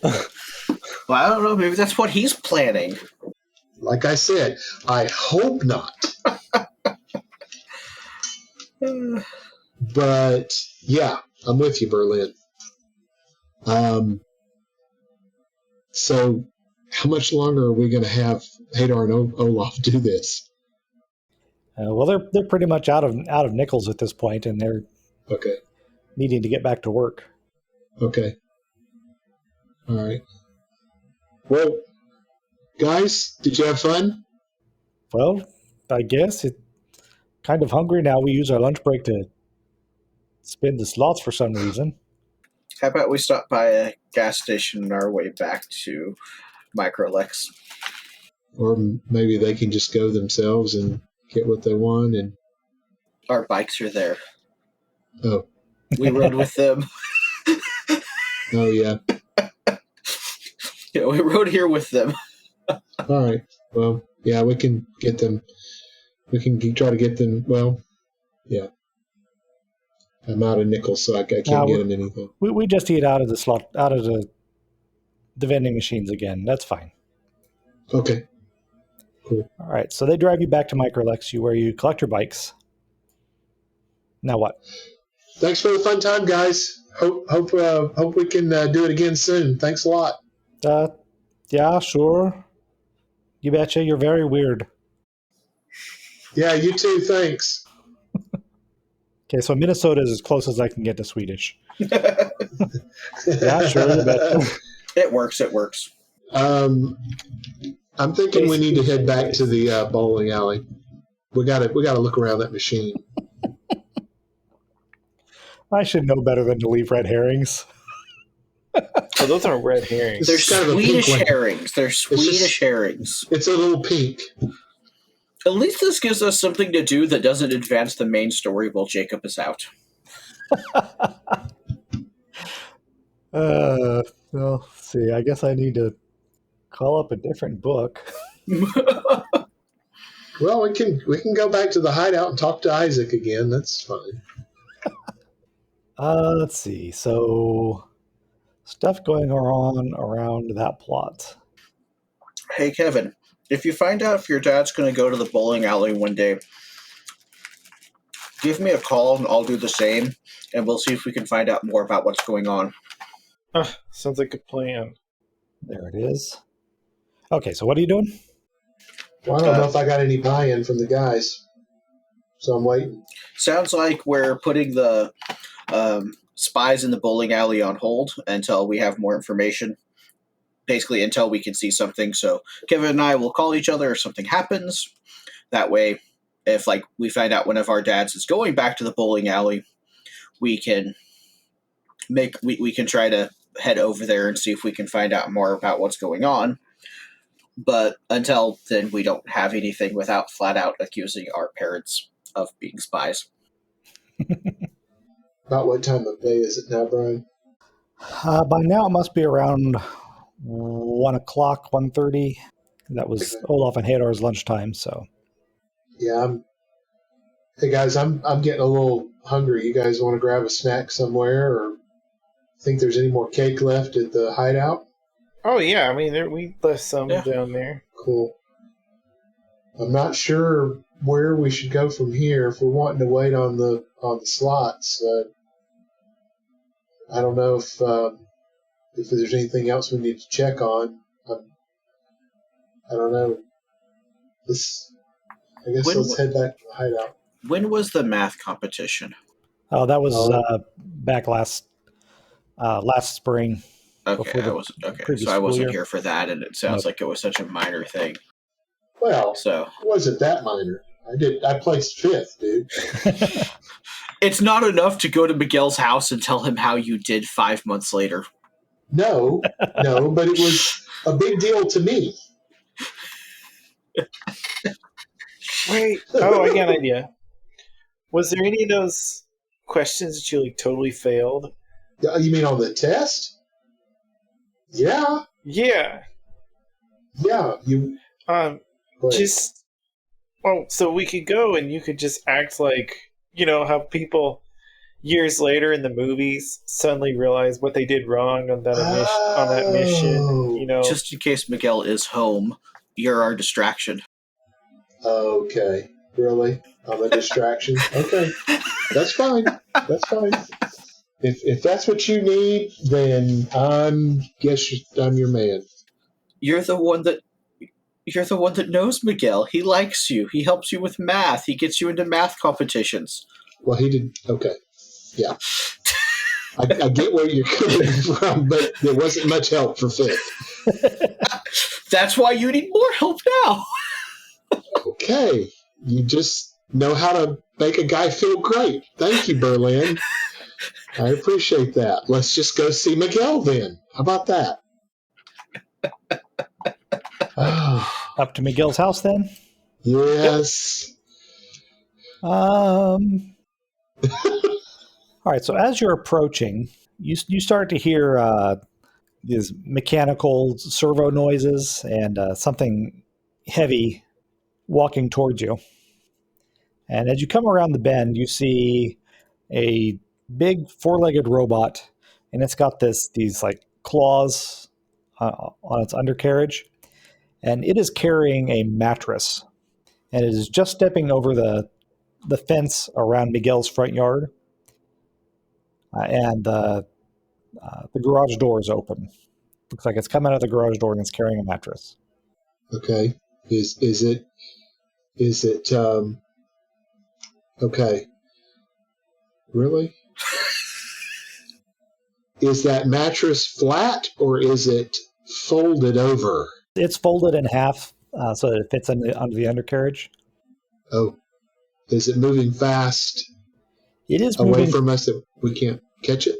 Well, I don't know. Maybe that's what he's planning. Like I said, I hope not. But yeah, I'm with you, Berlin. So how much longer are we going to have Hadar and Olaf do this? Well, they're pretty much out of nickels at this point, and they're Okay. needing to get back to work. Okay. All right. Well, guys, did you have fun? Well, I guess it's kind of hungry now. We use our lunch break to spin the slots for some reason. How about we stop by a gas station on our way back to Microlex? Or maybe they can just go themselves and get what they want. And our bikes are there. Oh. We rode with them. Oh, yeah. Yeah, we rode here with them. All right. Well, yeah, we can get them. We can try to get them. Well, yeah. I'm out of nickels, so I can't get them anything. We just eat out of the vending machines again. That's fine. Okay. Cool. All right. So they drive you back to Microlex, where you collect your bikes. Now what? Thanks for the fun time, guys. Hope we can do it again soon. Thanks a lot. Yeah, sure. You betcha. You're very weird. Yeah, you too. Thanks. Okay, so Minnesota is as close as I can get to Swedish. Yeah, sure. You betcha. It works. I'm thinking we need to head back to the bowling alley. We gotta look around that machine. I should know better than to leave red herrings. Oh, those aren't red herrings. They're Swedish herrings. They're Swedish herrings. It's a little pink. At least this gives us something to do that doesn't advance the main story while Jacob is out. Well, see, I guess I need to call up a different book. Well, we can go back to the hideout and talk to Isaac again. That's fine. Let's see. So, stuff going on around that plot. Hey, Kevin, if you find out if your dad's going to go to the bowling alley one day, give me a call and I'll do the same, and we'll see if we can find out more about what's going on. Sounds like a plan. There it is. Okay, so what are you doing? Well, I don't know if I got any buy-in from the guys, so I'm waiting. Sounds like we're putting the spies in the bowling alley on hold until we have more information. Basically, until we can see something. So Kevin and I will call each other if something happens. That way, if we find out one of our dads is going back to the bowling alley, we can we can try to head over there and see if we can find out more about what's going on. But until then, we don't have anything without flat out accusing our parents of being spies. About what time of day is it now, Brian? By now it must be around 1 o'clock, 1:30. That was Okay. Olaf and Hadar's lunchtime, so. Yeah, hey guys, I'm getting a little hungry. You guys want to grab a snack somewhere, or think there's any more cake left at the hideout? Oh yeah, I mean we left some Yeah. down there. Cool. I'm not sure where we should go from here if we're wanting to wait on the slots. I don't know if there's anything else we need to check on. I don't know. I guess When let's head back to the hideout. when was the math competition? Oh, that was Oh. back last spring. Okay, Before the previous so I school wasn't year. here for that, and it sounds Nope. like it was such a minor thing. Well, So it wasn't that minor. I placed 5th, dude. it's not enough to go to Miguel's house and tell him how you did 5 months later. No, but it was a big deal to me. Wait. Oh, I got an idea. Was there any of those questions that you like totally failed? You mean on the test? Yeah. Yeah. You go ahead. Just so we could go and you could just act like how people years later in the movies suddenly realize what they did wrong on that mission. Just in case Miguel is home, you're our distraction. Okay. Really? I'm a distraction? Okay. That's fine. If that's what you need, then I'm your man. You're the one that knows Miguel. He likes you. He helps you with math. He gets you into math competitions. Well, he did. Okay. Yeah. I get where you're coming from, but there wasn't much help for 5th. That's why you need more help now. Okay. You just know how to make a guy feel great. Thank you, Berlin. I appreciate that. Let's just go see Miguel then. How about that? Up to Miguel's house then? Yes. All right, so as you're approaching, you start to hear these mechanical servo noises and something heavy walking towards you. And as you come around the bend, you see a big four-legged robot, and it's got these like claws on its undercarriage, and it is carrying a mattress, and it is just stepping over the fence around Miguel's front yard, and the garage door is open. Looks like it's coming out of the garage door and it's carrying a mattress. Okay. Is it okay. Really? Is that mattress flat or is it folded over? It's folded in half so that it fits under the undercarriage. Oh. Is it moving fast It is away moving. from us that we can't catch it?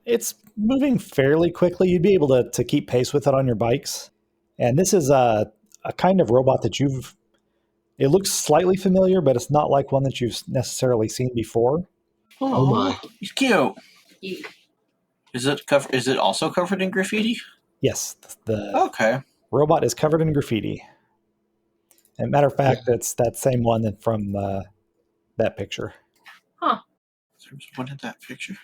It's moving fairly quickly. You'd be able to keep pace with it on your bikes. And this is a kind of robot that it looks slightly familiar, but it's not like one that you've necessarily seen before. Oh my. He's cute. Is it also covered in graffiti? Yes, the Okay. robot is covered in graffiti. And matter of fact, it's that same one from that picture. There's one in that picture.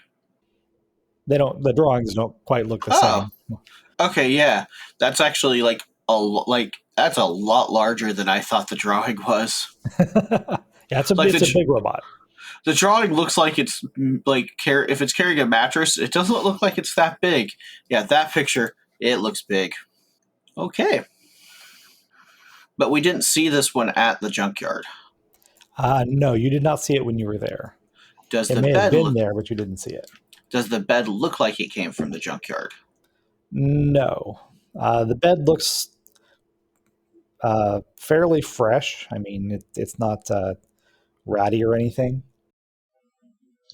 The drawings don't quite look the same. Okay, yeah. That's actually that's a lot larger than I thought the drawing was. Yeah, it's a big robot. The drawing looks like it's if it's carrying a mattress, it doesn't look like it's that big. Yeah, that picture, it looks big. Okay. But we didn't see this one at the junkyard. No, you did not see it when you were there. It may have been there, but you didn't see it. Does the bed look like it came from the junkyard? No. The bed looks fairly fresh. I mean, it's not ratty or anything.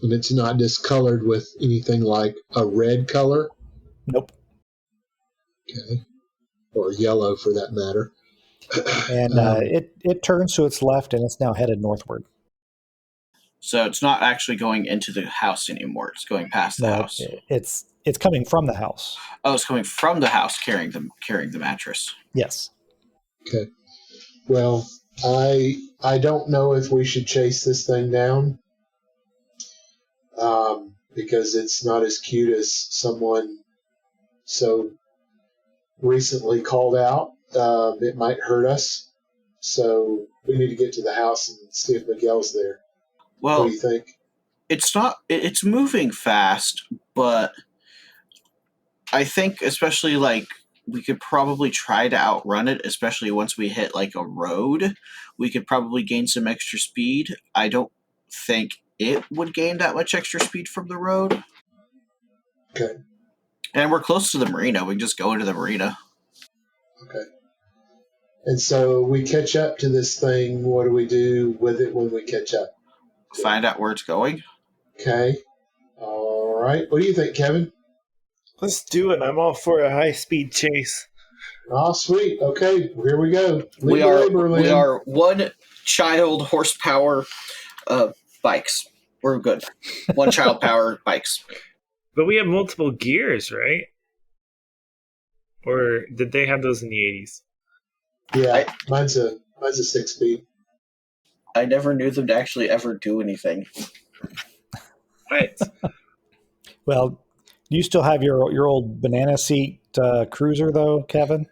And it's not discolored with anything like a red color? Nope. Okay. Or yellow for that matter. And it turns to its left and it's now headed northward. So it's not actually going into the house anymore. It's going past the house. It's coming from the house. Oh, it's coming from the house carrying the mattress. Yes. Okay. Well, I don't know if we should chase this thing down, because it's not as cute as someone so recently called out. It might hurt us, so we need to get to the house and see if Miguel's there. Well, what do you think? It's not. It's moving fast, but I think especially like we could probably try to outrun it, especially once we hit like a road. We could probably gain some extra speed. I don't think it would gain that much extra speed from the road. Okay. And we're close to the marina. We can just go into the marina. Okay. And so we catch up to this thing. What do we do with it when we catch up? Find out where it's going. Okay. All right. What do you think, Kevin? Let's do it. I'm all for a high-speed chase. Oh, sweet. Okay, here we go. We are one child horsepower bikes. We're good. One child power bikes. But we have multiple gears, right? Or did they have those in the 80s? Yeah, mine's a 6-speed. I never knew them to actually ever do anything. What? Well, you still have your old banana seat cruiser, though, Kevin?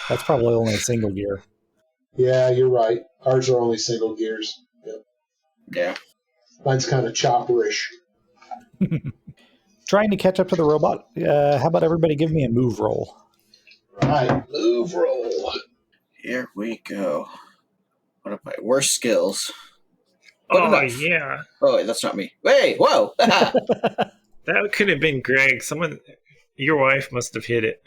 That's probably only a single gear. Yeah, you're right. Ours are only single gears. Yep. Yeah. Mine's kind of chopperish. Trying to catch up to the robot. How about everybody give me a move roll? Right, move roll. Here we go. What are my worst skills? Yeah. Oh, wait, that's not me. Hey, whoa! That could have been Greg. Your wife must have hit it.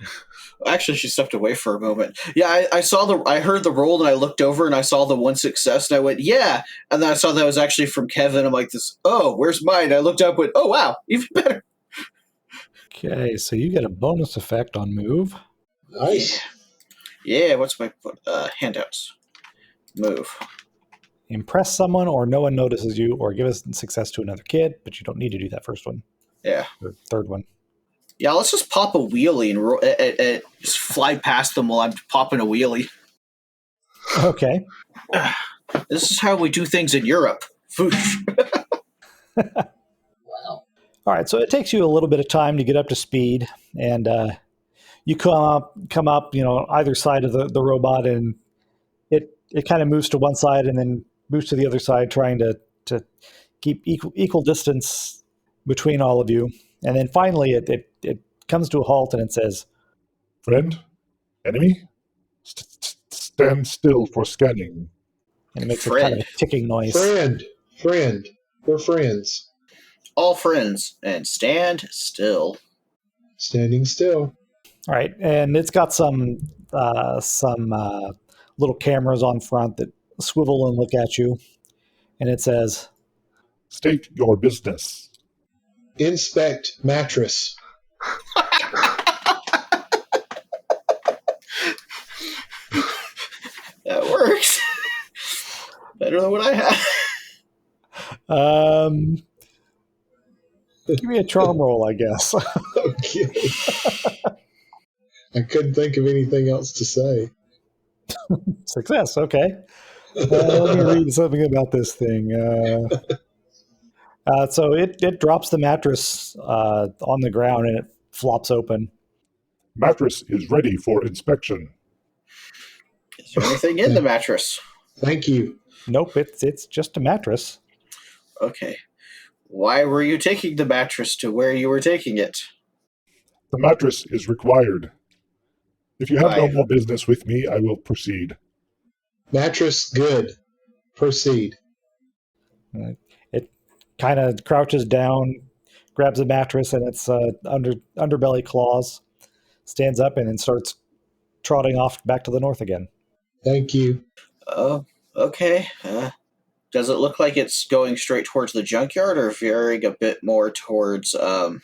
Actually, she stepped away for a moment. Yeah, I heard the roll and I looked over and I saw the one success and I went, yeah. And then I saw that was actually from Kevin. I'm like, where's mine? I looked up and went, oh, wow, even better. Okay, so you get a bonus effect on move. Nice. Yeah, what's my handouts? Move. Impress someone or no one notices you, or give a success to another kid, but you don't need to do that first one. Yeah. Or third one. Yeah, let's just pop a wheelie and just fly past them while I'm popping a wheelie. Okay. This is how we do things in Europe. Wow. All right, so it takes you a little bit of time to get up to speed, and you come up, either side of the robot, and it kind of moves to one side and then moves to the other side, trying to keep equal distance between all of you. And then finally, it comes to a halt and it says, "Friend? Enemy? Stand still for scanning." And it makes a kind of a ticking noise. Friend. We're friends. All friends. And stand still. Standing still. All right, and it's got some little cameras on front that swivel and look at you, and it says, "State your business." Inspect mattress. That works. Better than what I have. Give me a charm roll, I guess. Okay. I couldn't think of anything else to say. Success, okay. Let me read something about this thing. So it drops the mattress on the ground and it flops open. "Mattress is ready for inspection." Is there anything in the mattress? Thank you. Nope, it's just a mattress. Okay. Why were you taking the mattress to where you were taking it? "The mattress is required. If you have no Why? more business with me, I will proceed." Mattress good. Proceed. It kind of crouches down, grabs a mattress and its underbelly claws, stands up, and then starts trotting off back to the north again. Thank you. Oh, okay. Does it look like it's going straight towards the junkyard or veering a bit more towards the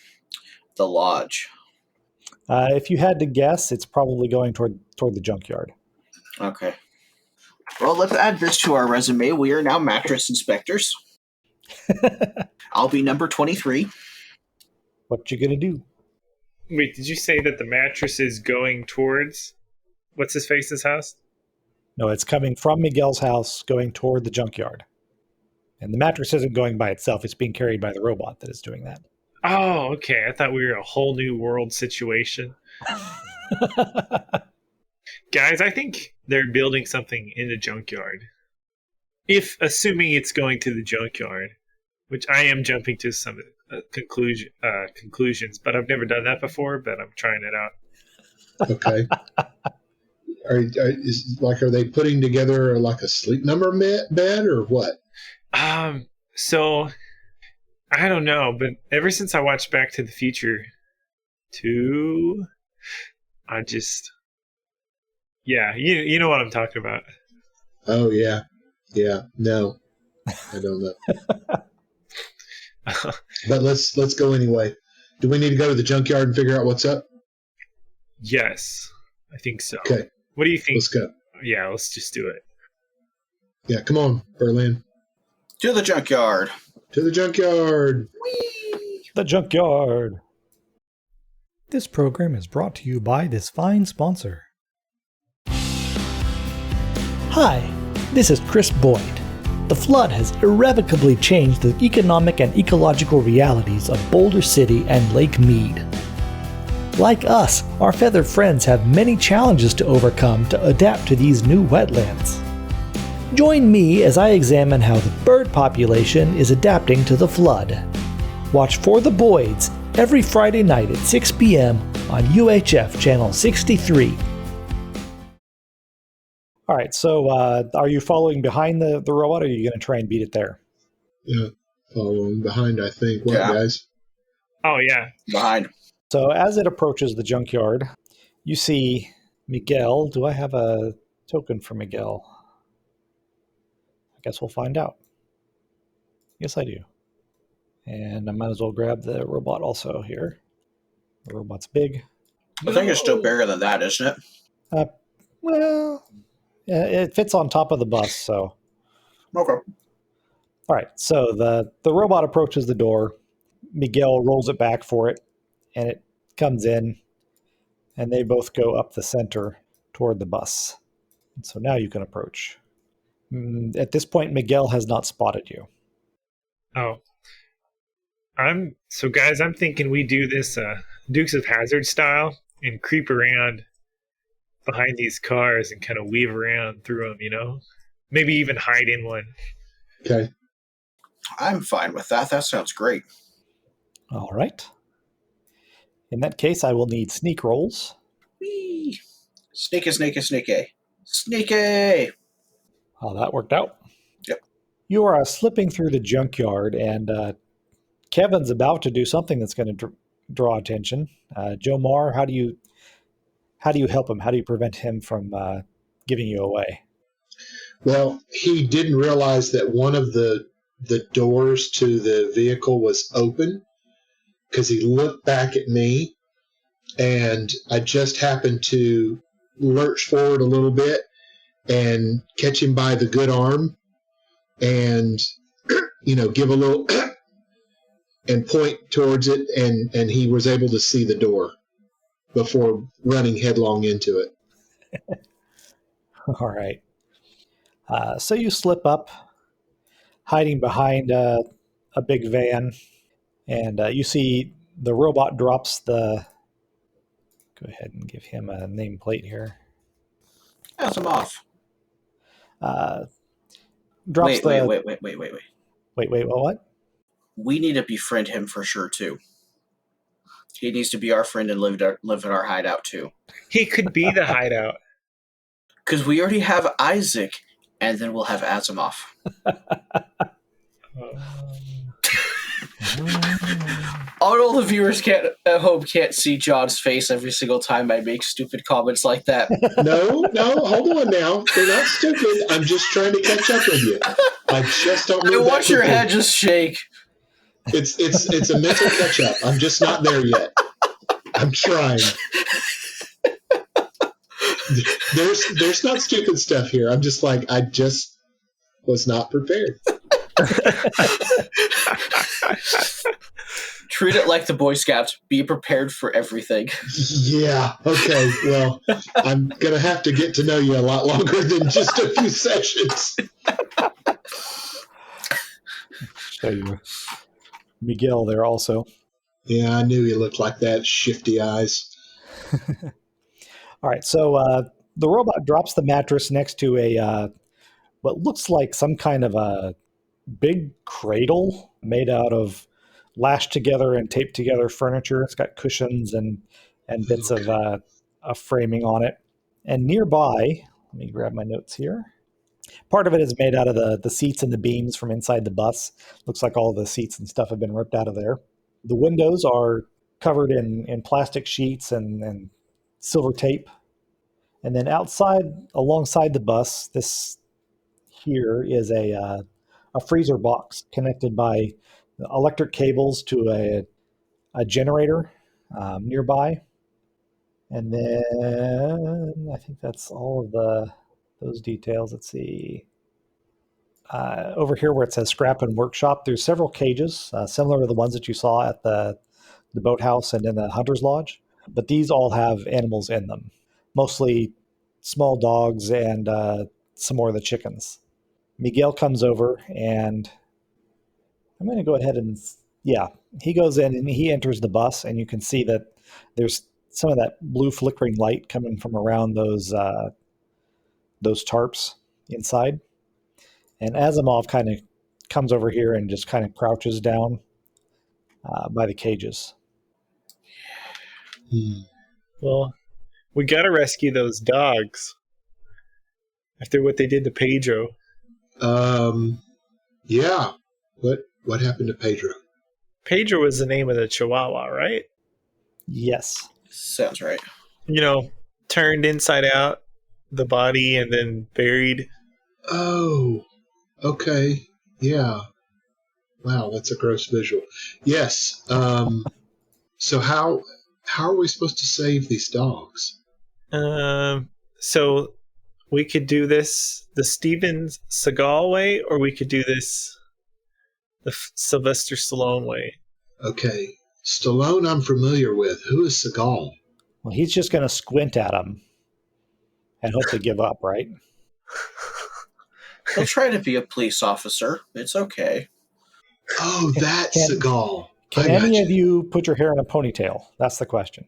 lodge? If you had to guess, it's probably going toward the junkyard. Okay. Well, let's add this to our resume. We are now mattress inspectors. I'll be number 23. What you gonna do? Wait, did you say that the mattress is going towards what's his face's house? No, it's coming from Miguel's house, going toward the junkyard. And the mattress isn't going by itself; it's being carried by the robot that is doing that. Oh, okay. I thought we were a whole new world situation. Guys, I think they're building something in the junkyard. If assuming it's going to the junkyard, which I am jumping to some conclusions, but I've never done that before. But I'm trying it out. Okay. Are they putting together like a sleep number bed or what? So I don't know, but ever since I watched Back to the Future 2, I just you know what I'm talking about. Oh yeah. No, I don't know. But let's go anyway. Do we need to go to the junkyard and figure out what's up? Yes, I think so. Okay. What do you think? Let's go. Yeah, let's just do it. Yeah, come on, Berlin. To the junkyard. To the junkyard. Whee! The junkyard. This program is brought to you by this fine sponsor. Hi, this is Chris Boyd. The flood has irrevocably changed the economic and ecological realities of Boulder City and Lake Mead. Like us, our feathered friends have many challenges to overcome to adapt to these new wetlands. Join me as I examine how the bird population is adapting to the flood. Watch For the Boyds every Friday night at 6 p.m. on UHF Channel 63. All right, so are you following behind the robot, or are you going to try and beat it there? Yeah, following behind, I think. What, Yeah. guys? Oh yeah, Behind. So as it approaches the junkyard, you see Miguel. Do I have a token for Miguel? I guess we'll find out. Yes, I do. And I might as well grab the robot also here. The robot's big. I think it's still bigger than that, isn't it? Well, yeah, it fits on top of the bus, so. Okay. All right, so the robot approaches the door. Miguel rolls it back for it, and it comes in, and they both go up the center toward the bus. And so now you can approach. At this point, Miguel has not spotted you. Oh. Guys, I'm thinking we do this Dukes of Hazzard style and creep around behind these cars and kind of weave around through them, you know? Maybe even hide in one. Okay. I'm fine with that. That sounds great. All right. In that case, I will need sneak rolls. Whee! Sneaky, sneaky, sneaky. Sneaky! Oh, that worked out. Yep. You are slipping through the junkyard, and Kevin's about to do something that's going to draw attention. Joe Marr, how do you help him? How do you prevent him from giving you away? Well, he didn't realize that one of the doors to the vehicle was open because he looked back at me, and I just happened to lurch forward a little bit and catch him by the good arm and, give a little and point towards it, and he was able to see the door before running headlong into it. All right. So you slip up, hiding behind a big van, and you see the robot drops the... Go ahead and give him a nameplate here. Pass them off. Drops Wait. Wait, what? We need to befriend him for sure, too. He needs to be our friend and live in our hideout, too. He could be the hideout. Because we already have Isaac, and then we'll have Asimov. All the viewers at home can't see John's face every single time I make stupid comments like that. No, hold on now. They're not stupid. I'm just trying to catch up with you. I just don't know. I watch your head just shake. It's a mental catch up. I'm just not there yet. I'm trying. There's not stupid stuff here. I'm just like, I just was not prepared. Treat it like the Boy Scouts. Be prepared for everything. Yeah. Okay. Well, I'm gonna have to get to know you a lot longer than just a few sessions. Show you Miguel there also. Yeah, I knew he looked like that. Shifty eyes. All right, so the robot drops the mattress next to a what looks like some kind of a big cradle made out of lashed together and taped together furniture. It's got cushions and bits Okay. of framing on it. And nearby, let me grab my notes here. Part of it is made out of the seats and the beams from inside the bus. Looks like all the seats and stuff have been ripped out of there. The windows are covered in plastic sheets and silver tape. And then outside, alongside the bus, this here is a freezer box connected by electric cables to a generator nearby. And then I think that's all of those details. Let's see. Over here where it says scrap and workshop, there's several cages similar to the ones that you saw at the boathouse and in the hunter's lodge, but these all have animals in them, mostly small dogs and some more of the chickens. Miguel comes over and I'm going to go ahead and, yeah, he goes in and he enters the bus, and you can see that there's some of that blue flickering light coming from around those tarps inside. And Asimov kind of comes over here and just kind of crouches down by the cages. Well, we gotta rescue those dogs after what they did to Pedro. Yeah. What happened to Pedro? Pedro was the name of the Chihuahua, right? Yes. Sounds right. You know, turned inside out, the body, and then buried. Oh, okay. Yeah. Wow, that's a gross visual. Yes. So how are we supposed to save these dogs? So we could do this the Steven Seagal way, or we could do this the Sylvester Stallone way. Okay. Stallone I'm familiar with. Who is Seagal? Well, he's just going to squint at them and hope they give up, right? He'll try to be a police officer. It's okay. Oh, that's Seagal. Can any of you put your hair in a ponytail? That's the question.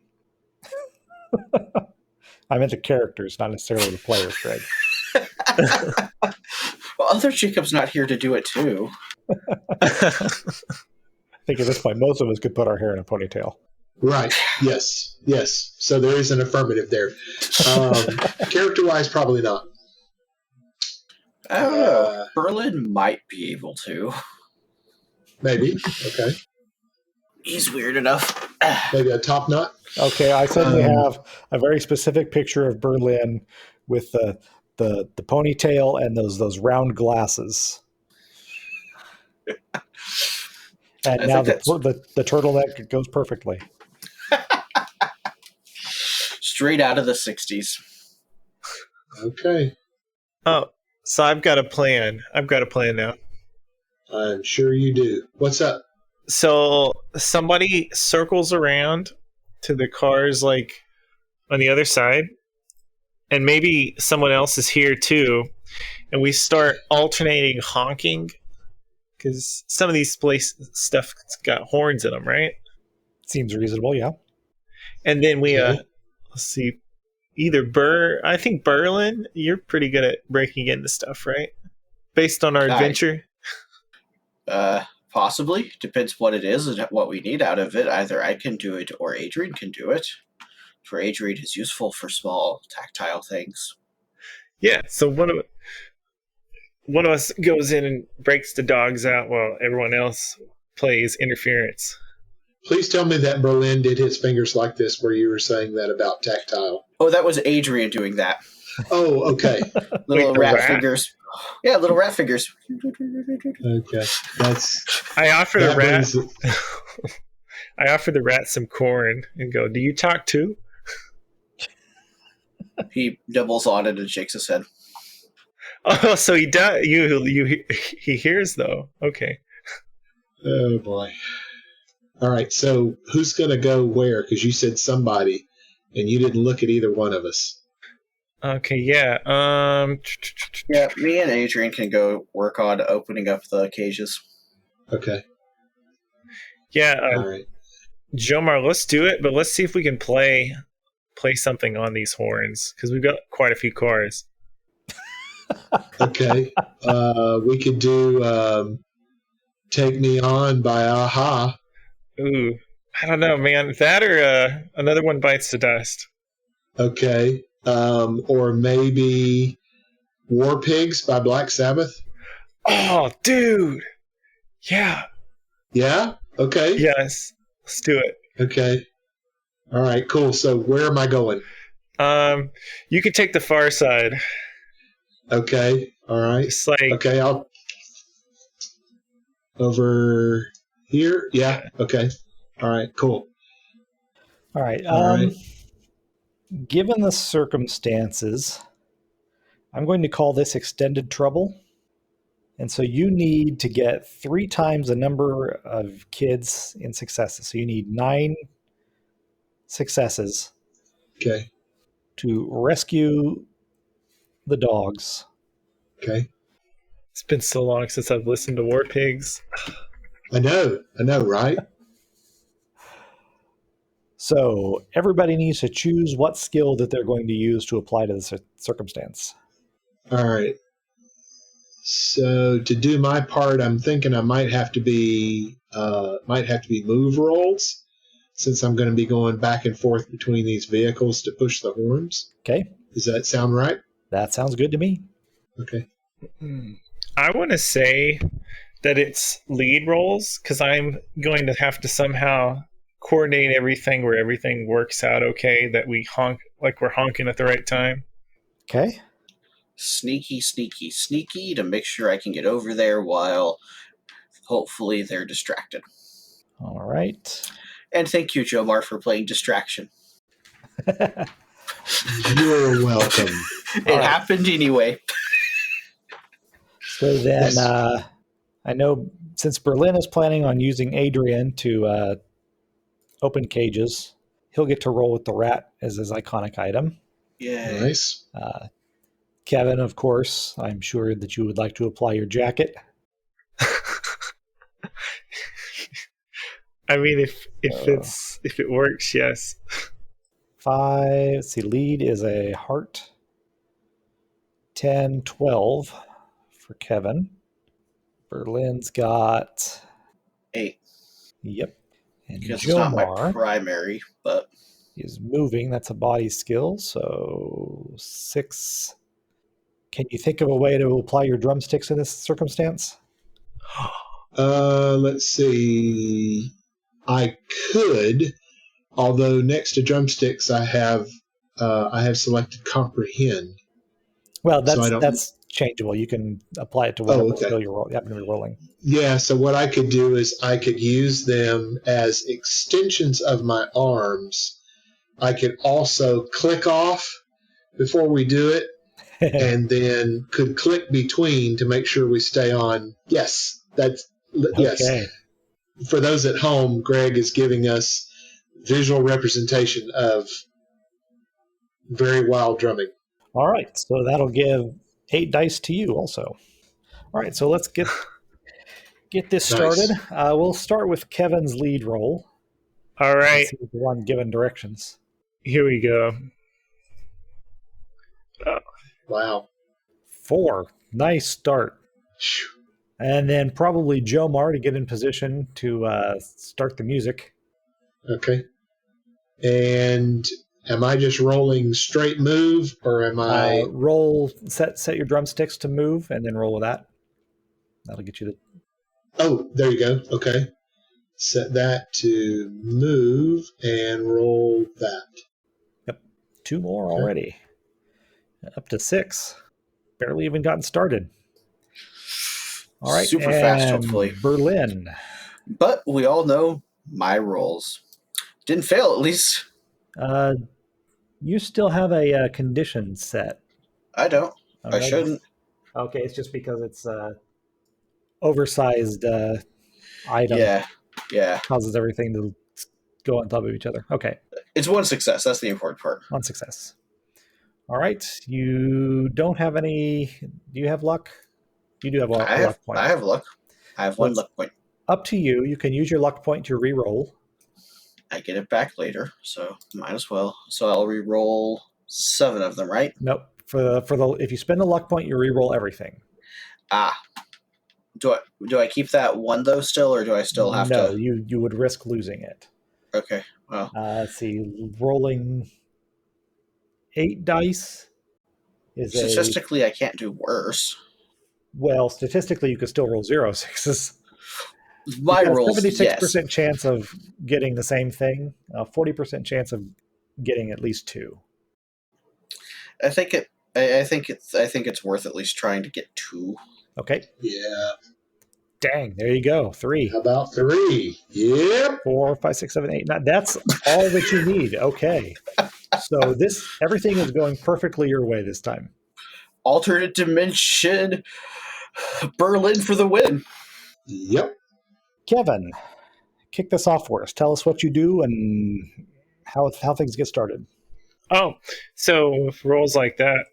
I meant the characters, not necessarily the players, Greg. Well, other Jacob's not here to do it too. I think at this point, most of us could put our hair in a ponytail. Right. Yes. Yes. So there is an affirmative there. Character-wise, probably not. I don't know. Berlin might be able to. Maybe. Okay. He's weird enough. Maybe a top knot. Okay, I suddenly have a very specific picture of Berlin with the ponytail and those round glasses. And now the turtleneck goes perfectly. Straight out of the 60s. Okay. Oh, so I've got a plan. Now. I'm sure you do. What's up? So somebody circles around to the cars like on the other side, and maybe someone else is here too, and we start alternating honking because some of these stuff got horns in them, right? Seems reasonable, yeah. And then we Okay. let's see, I think Berlin, you're pretty good at breaking into stuff, right? Based on our adventure. Possibly. Depends what it is and what we need out of it. Either I can do it or Adrian can do it. For Adrian is useful for small tactile things. Yeah, so one of us goes in and breaks the dogs out while everyone else plays interference. Please tell me that Berlin did his fingers like this where you were saying that about tactile. Oh, that was Adrian doing that. Oh, okay. Little Wait, rat rat? fingers. Yeah, little rat fingers. Okay. I offer That the rat. brings it- I offer the rat some corn and go, "Do you talk too?" He nibbles on it and shakes his head. Oh, so he does. He hears though. Okay. Oh boy. All right. So who's going to go where? Because you said somebody, and you didn't look at either one of us. Okay. Yeah. Yeah, me and Adrian can go work on opening up the cages. Okay. Yeah. All right. Jomar, let's do it, but let's see if we can play something on these horns because we've got quite a few cars. Okay. We could do "Take Me On" by Aha. Ooh, I don't know, man. That or another one bites the dust. Okay. Or maybe "War Pigs" by Black Sabbath. Oh, dude. Yeah. Yeah. Okay. Yes. Let's do it. Okay. All right. Cool. So where am I going? You could take the far side. Okay. All right. Just like Okay. I'll over here. Yeah. Okay. All right. Cool. All right. All right. Given the circumstances, I'm going to call this extended trouble. And so you need to get 3 times the number of kids in successes. So you need 9 successes Okay. to rescue the dogs. Okay. it's been so long since I've listened to War Pigs. I know, right? So everybody needs to choose what skill that they're going to use to apply to the circumstance. All right. So to do my part, I'm thinking I might have to be move rolls, since I'm going to be going back and forth between these vehicles to push the horns. Okay, Does that sound right? that sounds good to me. Okay. I want to say that it's lead roles because I'm going to have to somehow coordinate everything where everything works out okay, that we honk like we're honking at the right time. Okay. Sneaky to make sure I can get over there while hopefully they're distracted. All right. And thank you, Jomar, for playing Distraction. You're welcome. It happened anyway. So then, I know since Berlin is planning on using Adrian to open cages, he'll get to roll with the rat as his iconic item. Yay. Nice. Kevin, of course, I'm sure that you would like to apply your jacket. I mean, if it works, yes. 5. Let's see. Lead is a heart. 10, 12 for Kevin. Berlin's got 8. Yep. And Because it's not my Jomar primary, but is moving. That's a body skill. So 6. Can you think of a way to apply your drumsticks in this circumstance? Let's see. I could, although next to drumsticks I have selected comprehend. Well, So that's changeable. You can apply it to whatever skill you happen to be rolling. Yeah, so what I could do is I could use them as extensions of my arms. I could also click off before we do it, and then could click between to make sure we stay on. Yes, yes. Okay. For those at home, Greg is giving us visual representation of very wild drumming. All right, so that'll give 8 dice to you also. All right, so let's get this started. Nice. We'll start with Kevin's lead roll. All right. See the one given directions. Here we go. Wow. 4. Nice start. And then probably Jomar to get in position to start the music. Okay. And am I just rolling straight move, or am I roll? Set your drumsticks to move, and then roll with that. That'll get you the. Oh, there you go. Okay. Set that to move and roll that. Yep. 2 more already. Up to 6. Barely even gotten started. All right. Super fast, hopefully. Berlin. But we all know my rolls. Didn't fail, at least. You still have a condition set. I don't. I shouldn't. Okay, it's just because it's oversized item Yeah. causes everything to go on top of each other. Okay, It's one success. That's the important part. on success. All right, you don't have any. Do you have luck? You do have a luck point. I have luck. I have So one it's luck point. up to you. You can use your luck point to re-roll. I get it back later, so might as well. So I'll re-roll 7 of them, right? Nope. For the if you spend a luck point, you re-roll everything. Ah. Do I keep that one though still, or do I still have No, to? you would risk losing it. Okay. Well, Let's see. Rolling 8 dice is a statistically, I can't do worse. well. Statistically, you could still roll 0 sixes. My You've got a rolls, 76% yes. chance of getting the same thing. A 40% chance of getting at least 2. I think it. I think it's worth at least trying to get 2. Okay. Yeah. Dang. There you go. 3. How about 3? Yep. 4, 5, 6, 7, 8, 9. That's all that you need. Okay. So everything is going perfectly your way this time. Alternate dimension, Berlin for the win. Yep. Kevin, kick this off for us. Tell us what you do and how things get started. Oh, so with rolls like that,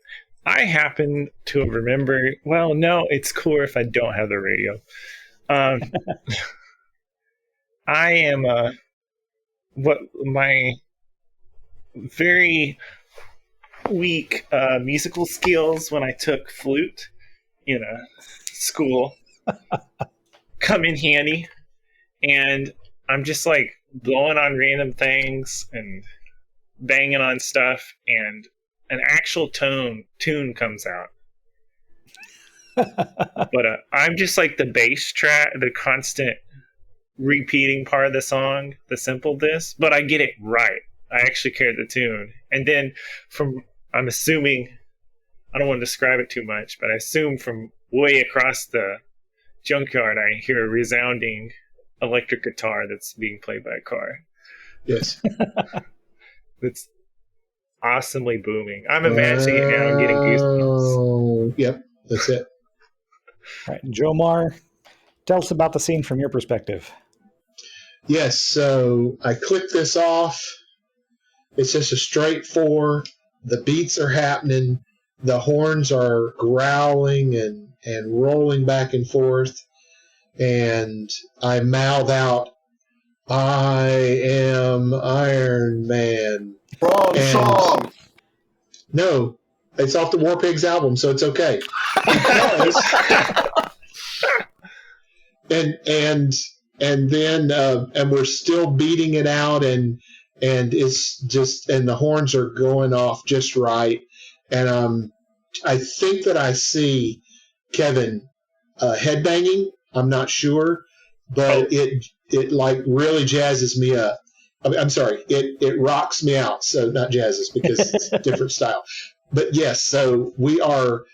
I happen to remember. Well, no, it's cooler if I don't have the radio. I am what my very weak musical skills when I took flute in a school come in handy, and I'm just like blowing on random things and banging on stuff, and an actual tune comes out. But I'm just like the bass track, the constant repeating part of the song, the simple this, but I get it right. I actually carry the tune. And then I'm assuming, I don't want to describe it too much, but I assume from way across the junkyard, I hear a resounding electric guitar that's being played by a car. Yes. It's awesomely booming. I'm imagining it now and getting goosebumps. Oh, yep. That's it. All right, Jomar, tell us about the scene from your perspective. Yes. So I click this off. It's just a straight 4. The beats are happening. The horns are growling and rolling back and forth. And I mouth out, I am Iron Man. Wrong song. No, it's off the War Pigs album, so it's okay. Because and then and we're still beating it out, and it's just, and the horns are going off just right, and I think that I see Kevin headbanging. I'm not sure, but it like really jazzes me up. I'm sorry, it rocks me out. So not jazzes, because it's a different style. But yes, so we are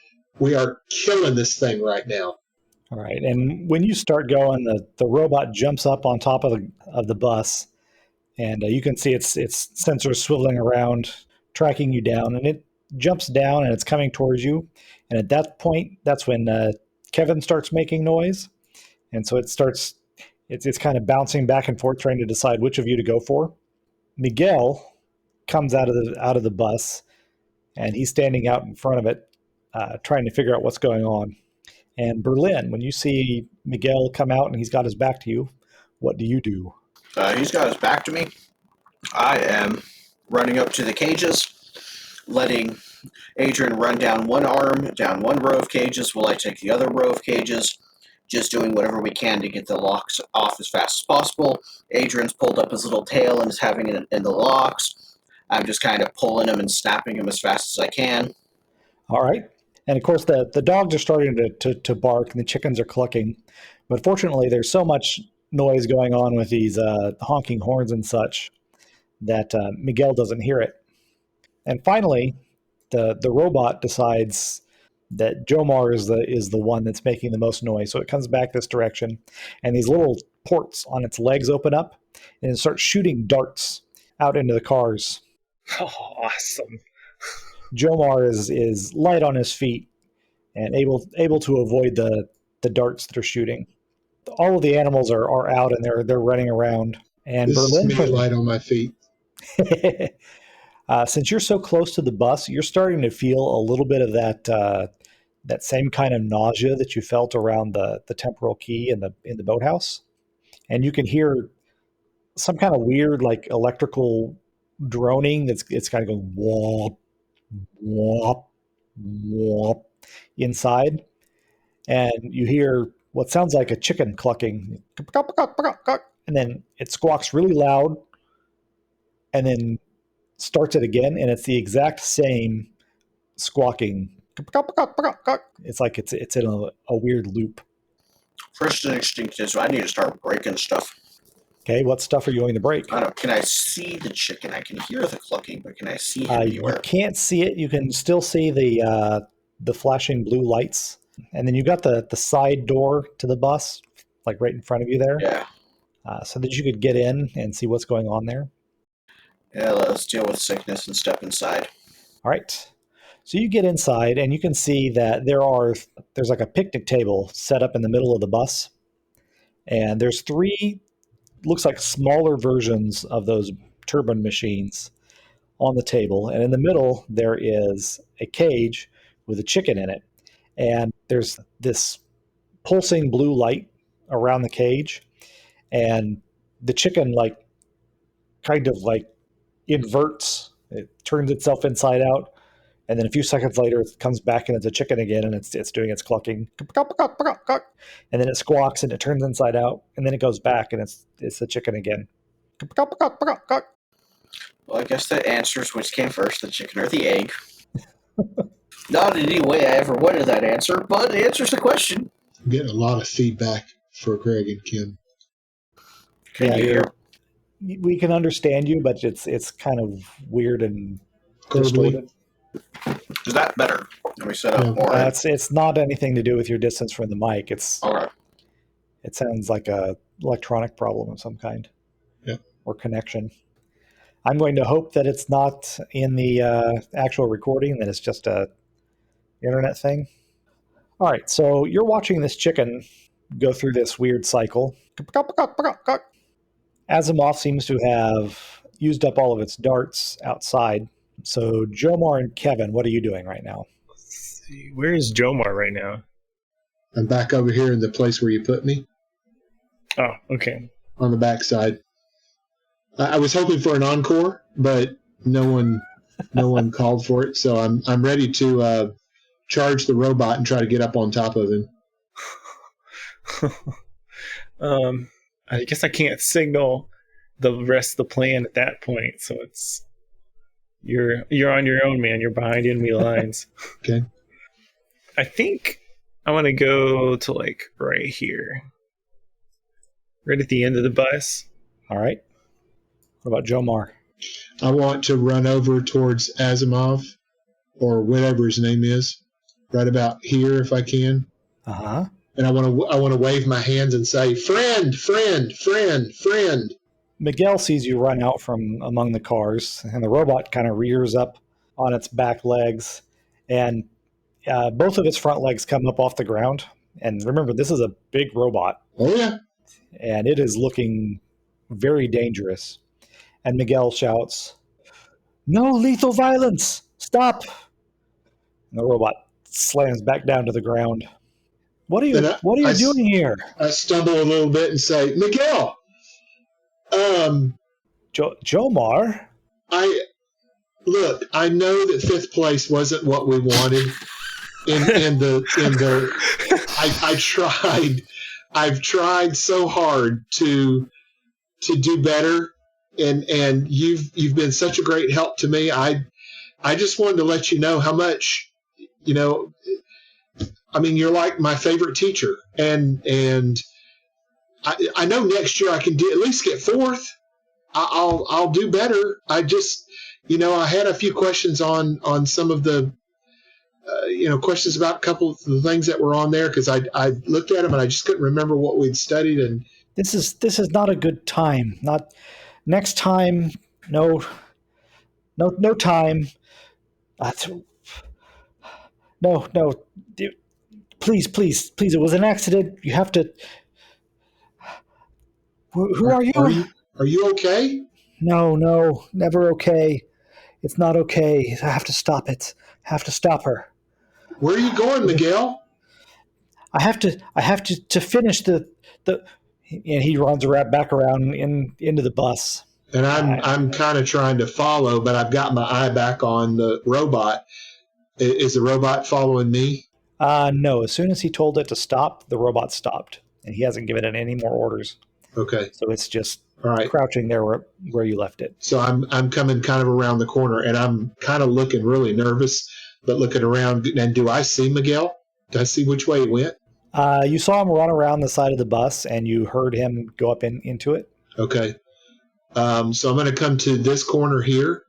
killing this thing right now. All right, and when you start going, the robot jumps up on top of the bus, and you can see its sensors swiveling around, tracking you down, and it jumps down and it's coming towards you. And at that point, that's when Kevin starts making noise, and so it's kind of bouncing back and forth, trying to decide which of you to go for. Miguel comes out of the bus, and he's standing out in front of it, trying to figure out what's going on. And Berlin, when you see Miguel come out and he's got his back to you, what do you do? He's got his back to me. I am running up to the cages, letting Adrian run down one row of cages while I take the other row of cages, just doing whatever we can to get the locks off as fast as possible. Adrian's pulled up his little tail and is having it in the locks. I'm just kind of pulling him and snapping him as fast as I can. All right. And of course, the dogs are starting to bark and the chickens are clucking. But fortunately, there's so much noise going on with these honking horns and such that Miguel doesn't hear it. And finally, the robot decides that Jomar is the one that's making the most noise. So it comes back this direction, and these little ports on its legs open up, and it starts shooting darts out into the cars. Oh, awesome. Jomar is light on his feet, and able to avoid the darts that are shooting. All of the animals are out and they're running around. And This is Berlin, me light on my feet. since you're so close to the bus, you're starting to feel a little bit of that same kind of nausea that you felt around the temporal key in the boathouse, and you can hear some kind of weird like electrical droning that's it's kind of going womp womp womp inside, and you hear what sounds like a chicken clucking, and then it squawks really loud, and then starts it again, and it's the exact same squawking. It's like it's in a weird loop. First instinct is I need to start breaking stuff. Okay, what stuff are you going to break? I don't. Can I see the chicken? I can hear the clucking, but can I see him You anywhere? can't see it. You can still see the flashing blue lights, and then you got the side door to the bus, like right in front of you there, Yeah. so that you could get in and see what's going on there. Yeah. Let's deal with sickness and step inside. All right. So you get inside, and you can see that there's like a picnic table set up in the middle of the bus, and there's three looks like smaller versions of those turbine machines on the table, and in the middle there is a cage with a chicken in it, and there's this pulsing blue light around the cage, and the chicken like kind of like inverts, it turns itself inside out, and then a few seconds later it comes back and it's a chicken again, and it's doing its clucking, and then it squawks and it turns inside out, and then it goes back and it's a chicken again. Well, I guess that answers which came first, the chicken or the egg. Not in any way I ever wanted that answer, but it answers the question. I'm getting a lot of feedback for Greg and Kim. Can you hear? We can understand you, but it's kind of weird and distorted. Is that better? Let me set up Yeah. more. It's not anything to do with your distance from the mic. All right. It sounds like a electronic problem of some kind, Yeah, or connection. I'm going to hope that it's not in the actual recording, that it's just a internet thing. All right, so you're watching this chicken go through this weird cycle. Asimov seems to have used up all of its darts outside. So Jomar and Kevin, what are you doing right now? Let's see. Where is Jomar right now? I'm back over here in the place where you put me Oh, okay. on the backside. I was hoping for an encore, but no one called for it. So I'm ready to charge the robot and try to get up on top of him. I guess I can't signal the rest of the plan at that point, so it's you're on your own, man. You're behind enemy lines. Okay. I think I want to go to like right here, right at the end of the bus. All right. What about Jomar? I want to run over towards Asimov, or whatever his name is, right about here if I can. Uh-huh. And I want to wave my hands and say, "Friend, friend, friend, friend." Miguel sees you run out from among the cars, and the robot kind of rears up on its back legs, and both of its front legs come up off the ground. And remember, this is a big robot, Oh yeah. and it is looking very dangerous. And Miguel shouts, "No lethal violence! Stop!" And the robot slams back down to the ground. What are you doing here? I stumble a little bit and say, "Miguel, Jomar? I know that fifth place wasn't what we wanted. I've tried so hard to do better, and you've been such a great help to me. I just wanted to let you know how much, I mean, you're like my favorite teacher, and I know next year I can at least get fourth. I'll do better. I just, I had a few questions on some of the, questions about a couple of the things that were on there, because I looked at them and I just couldn't remember what we'd studied. And This is not a good time. Not next time. No time. No. Please, please, please, it was an accident. You have to... Who are you? Are you okay? No, no, never okay. It's not okay. I have to stop it. I have to stop her. Where are you going, Miguel? I have to finish the and he runs back around into the bus. And I'm kind of trying to follow, but I've got my eye back on the robot. Is the robot following me? No, as soon as he told it to stop, the robot stopped, and he hasn't given it any more orders. Okay. So it's just All right. crouching there where you left it. So I'm coming kind of around the corner, and I'm kind of looking really nervous, but looking around. And do I see Miguel? Do I see which way he went? You saw him run around the side of the bus, and you heard him go up into it. Okay. So I'm going to come to this corner here,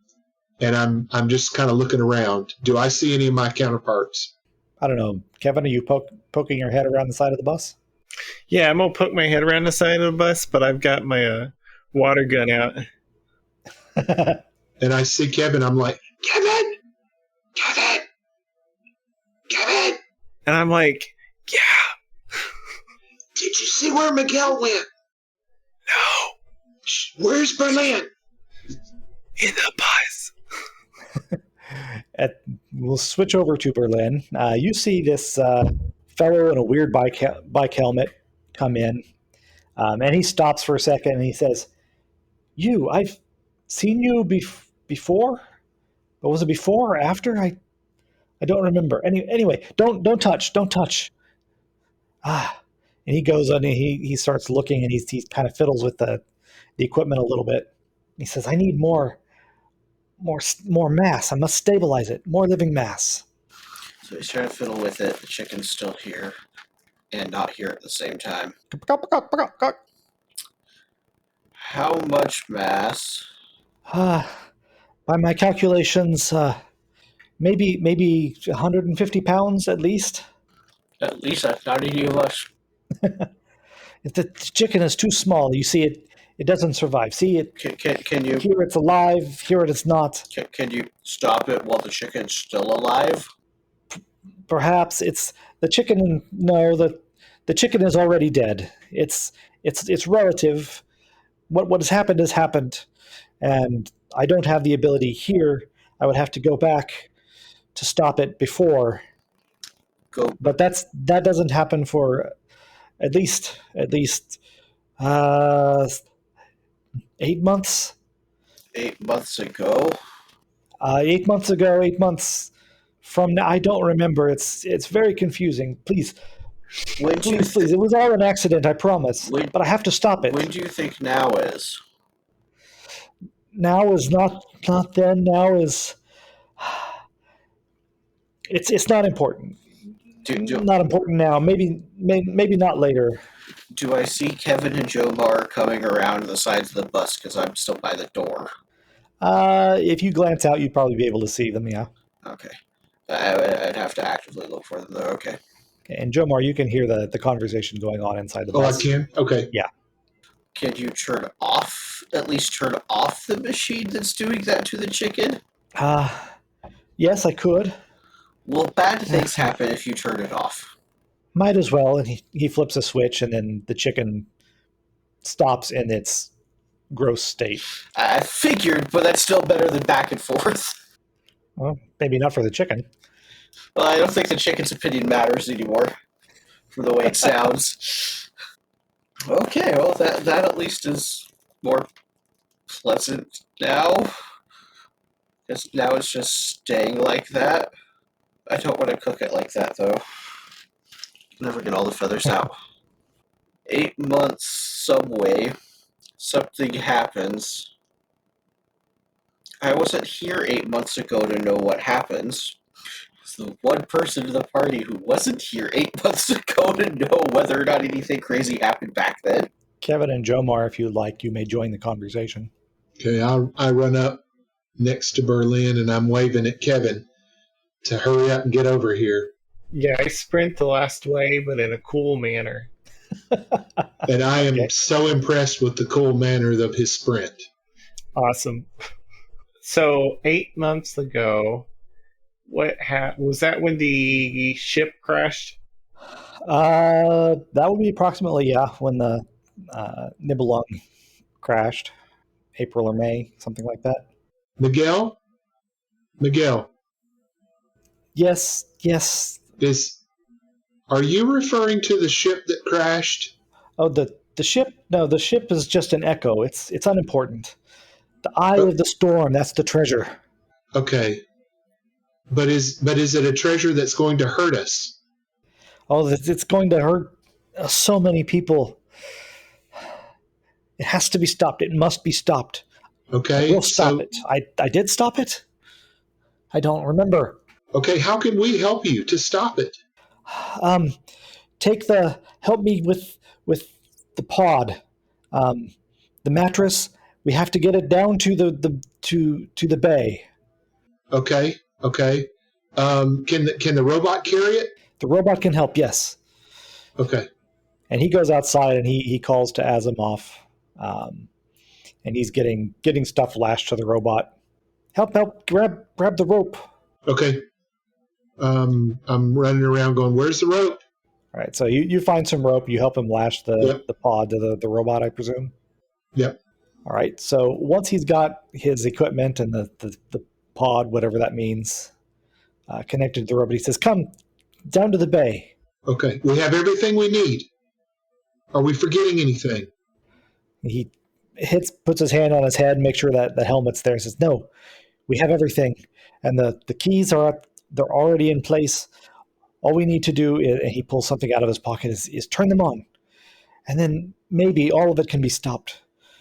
and I'm just kind of looking around. Do I see any of my counterparts? I don't know. Kevin, are you poking your head around the side of the bus? Yeah, I'm gonna poke my head around the side of the bus, but I've got my water gun out. And I see Kevin. I'm like, Kevin! And I'm like, yeah. Did you see where Miguel went? No. Where's Berlin? In the bus. We'll switch over to Berlin. You see this fellow in a weird bike helmet come in, and he stops for a second and he says, I've seen you before? But was it before or after? I don't remember. Anyway, don't touch. And he goes on and he starts looking, and he kind of fiddles with the equipment a little bit. He says, I need more mass. I must stabilize it. More living mass. So he's trying to fiddle with it. The chicken's still here and not here at the same time. How much mass? By my calculations, maybe 150 pounds at least. At least that's not any of us. If the chicken is too small, you see it doesn't survive. See it. Can you? Here it's alive. Here it is not. Can you stop it while the chicken's still alive? Perhaps it's the chicken. No, the chicken is already dead. It's relative. What has happened, and I don't have the ability here. I would have to go back to stop it before. But that doesn't happen for at least 8 months. 8 months ago. 8 months ago. 8 months from now. I don't remember. It's very confusing. Please. Please. It was all an accident, I promise. But I have to stop it. When do you think now is? Now is not then. Now is. It's not important. Not important now. Maybe not later. Do I see Kevin and Jomar coming around the sides of the bus because I'm still by the door? If you glance out, you'd probably be able to see them. Yeah. Okay. I'd have to actively look for them though. Okay. And Jomar, you can hear the conversation going on inside the bus. Oh, I can? Okay. Yeah. Can you at least turn off the machine that's doing that to the chicken? Yes, I could. Will bad things happen if you turn it off? Might as well. And he flips a switch, and then the chicken stops in its gross state. I figured, but that's still better than back and forth. Well, maybe not for the chicken. Well, I don't think the chicken's opinion matters anymore, from the way it sounds. Okay, well, that at least is more pleasant now. Because now it's just staying like that. I don't want to cook it like that, though. Never get all the feathers out. 8 months, Subway. Something happens. I wasn't here 8 months ago to know what happens. It's the one person in the party who wasn't here 8 months ago to know whether or not anything crazy happened back then. Kevin and Jomar, if you'd like, you may join the conversation. Okay, I run up next to Berlin, and I'm waving at Kevin to hurry up and get over here. Yeah, I sprint the last way, but in a cool manner. And I am so impressed with the cool manner of his sprint. Awesome. So 8 months ago, was that when the ship crashed? That would be approximately, yeah, when the Nibelung crashed, April or May, something like that. Miguel, Miguel, Yes, yes. are you referring to the ship that crashed? Oh, the ship? No, the ship is just an echo. It's unimportant. The eye Oh, of the storm, that's the treasure. okay, but is it a treasure that's going to hurt us? Oh, it's going to hurt so many people. It has to be stopped. It must be stopped. I will Okay, stop so it. I did stop it. I don't remember. okay, how can we help you to stop it? Um, help me with the pod, um, the mattress. We have to get it down to to the bay. Okay, okay. Can the robot carry it? The robot can help. Yes, Okay, and he goes outside and he calls to Asimov, um, and he's getting stuff lashed to the robot. Help! Help! Grab the rope! okay. I'm running around going, "Where's the rope?" All right, so you find some rope. You help him lash Yep, the pod to the robot, I presume. yep. All right, so once he's got his equipment and the pod, whatever that means, connected to the robot, he says, "Come down to the bay." Okay, we have everything we need. Are we forgetting anything? He puts his hand on his head, makes sure that the helmet's there, and says, "No, we have everything, and the keys are up. They're already in place. All we need to do," and he pulls something out of his pocket, is turn them on, and then maybe all of it can be stopped.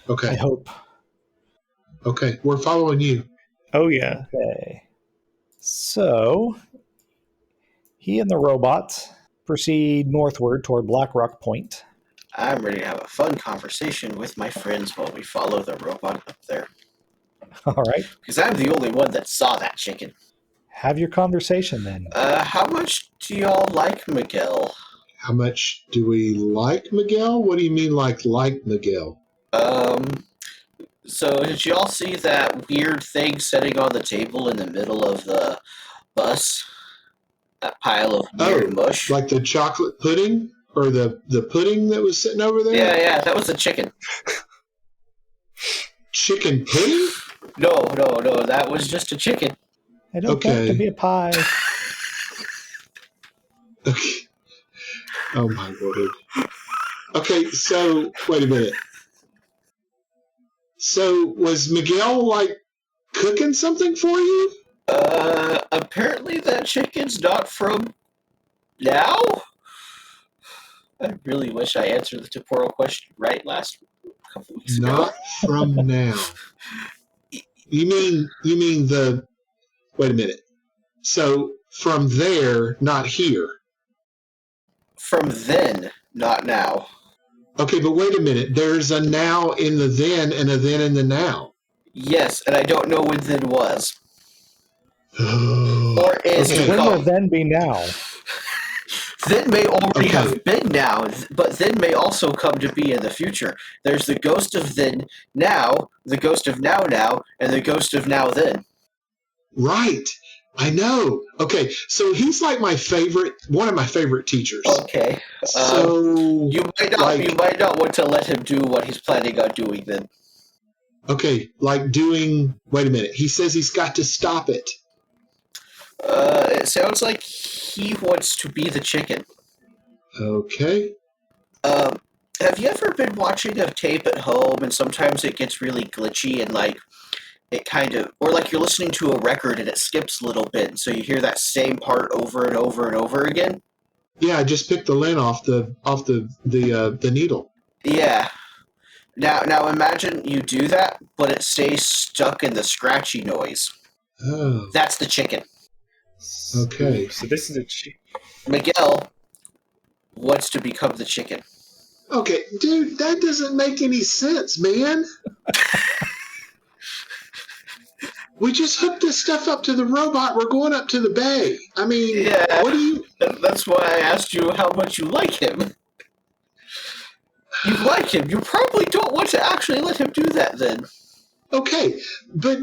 I Okay, hope. okay. We're following you. Oh yeah. Okay. So he and the robot proceed northward toward Black Rock Point. I'm ready to have a fun conversation with my friends while we follow the robot up there. All right. Because I'm the only one that saw that chicken. Have your conversation then. How much do y'all like Miguel? How much do we like Miguel? What do you mean, like Miguel? So did y'all see that weird thing sitting on the table in the middle of the bus? That pile of weird mush? Like the chocolate pudding or the pudding that was sitting over there? Yeah, that was a chicken. Chicken pudding? No, that was just a chicken. I don't want to be a pie. Okay. Oh my word. Okay, so wait a minute. So was Miguel like cooking something for you? Apparently that chicken's not from now? I really wish I answered the temporal question right last couple weeks ago. Not from now. You mean the wait a minute. So from there, not here. From then, not now. Okay, but wait a minute. There's a now in the then and a then in the now. Yes, and I don't know when then was. Oh, Or is okay. to When will come. then be now? Then may already Okay. have been now, but then may also come to be in the future. There's the ghost of then now, the ghost of now, and the ghost of now then. Right. I know. Okay, so he's like one of my favorite teachers. Okay. So You might not want to let him do what he's planning on doing then. okay, like doing. Wait a minute. He says he's got to stop it. It sounds like he wants to be the chicken. Okay. Have you ever been watching a tape at home and sometimes it gets really glitchy and like it kind of, or like you're listening to a record and it skips a little bit, and so you hear that same part over and over and over again? Yeah, I just picked the lint off the needle. Yeah. Now imagine you do that, but it stays stuck in the scratchy noise. Oh. That's the chicken. Okay. So this is a chicken. Miguel wants to become the chicken. Okay, dude, that doesn't make any sense, man. We just hooked this stuff up to the robot. We're going up to the bay. I mean, Yeah. what do you... That's why I asked you how much you like him. You like him. You probably don't want to actually let him do that then. Okay, but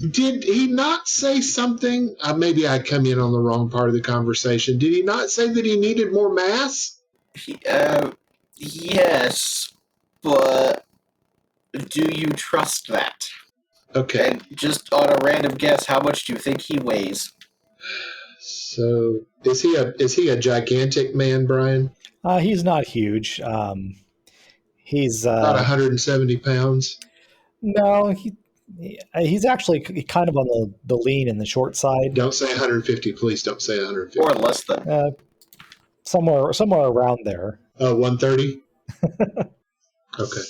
Did he not say something? Maybe I come in on the wrong part of the conversation. Did he not say that he needed more mass? Yes, but do you trust that? Okay. And just on a random guess, how much do you think he weighs? So is he a gigantic man, Brian? He's not huge. He's About 170 pounds. no, he's actually kind of on the lean and the short side. Don't say 150, please. Don't say 150. Or less than. Somewhere around there. 130. Okay.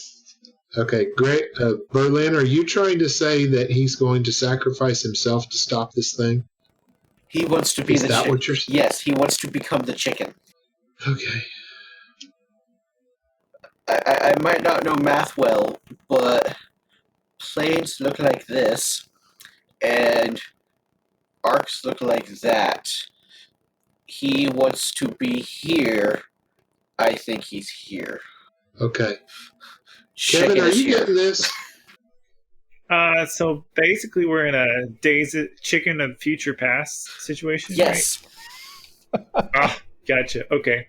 Okay, great. Berlin, are you trying to say that he's going to sacrifice himself to stop this thing? He wants to be Is the that chicken. what you're saying? Yes, he wants to become the chicken. Okay. I might not know math well, but planes look like this, and arcs look like that. He wants to be here. I think he's here. Okay. Chicken Kevin, are is you here. getting this? So basically, we're in a Days Chicken of Future Past situation. Yes. Right? Ah, gotcha. Okay.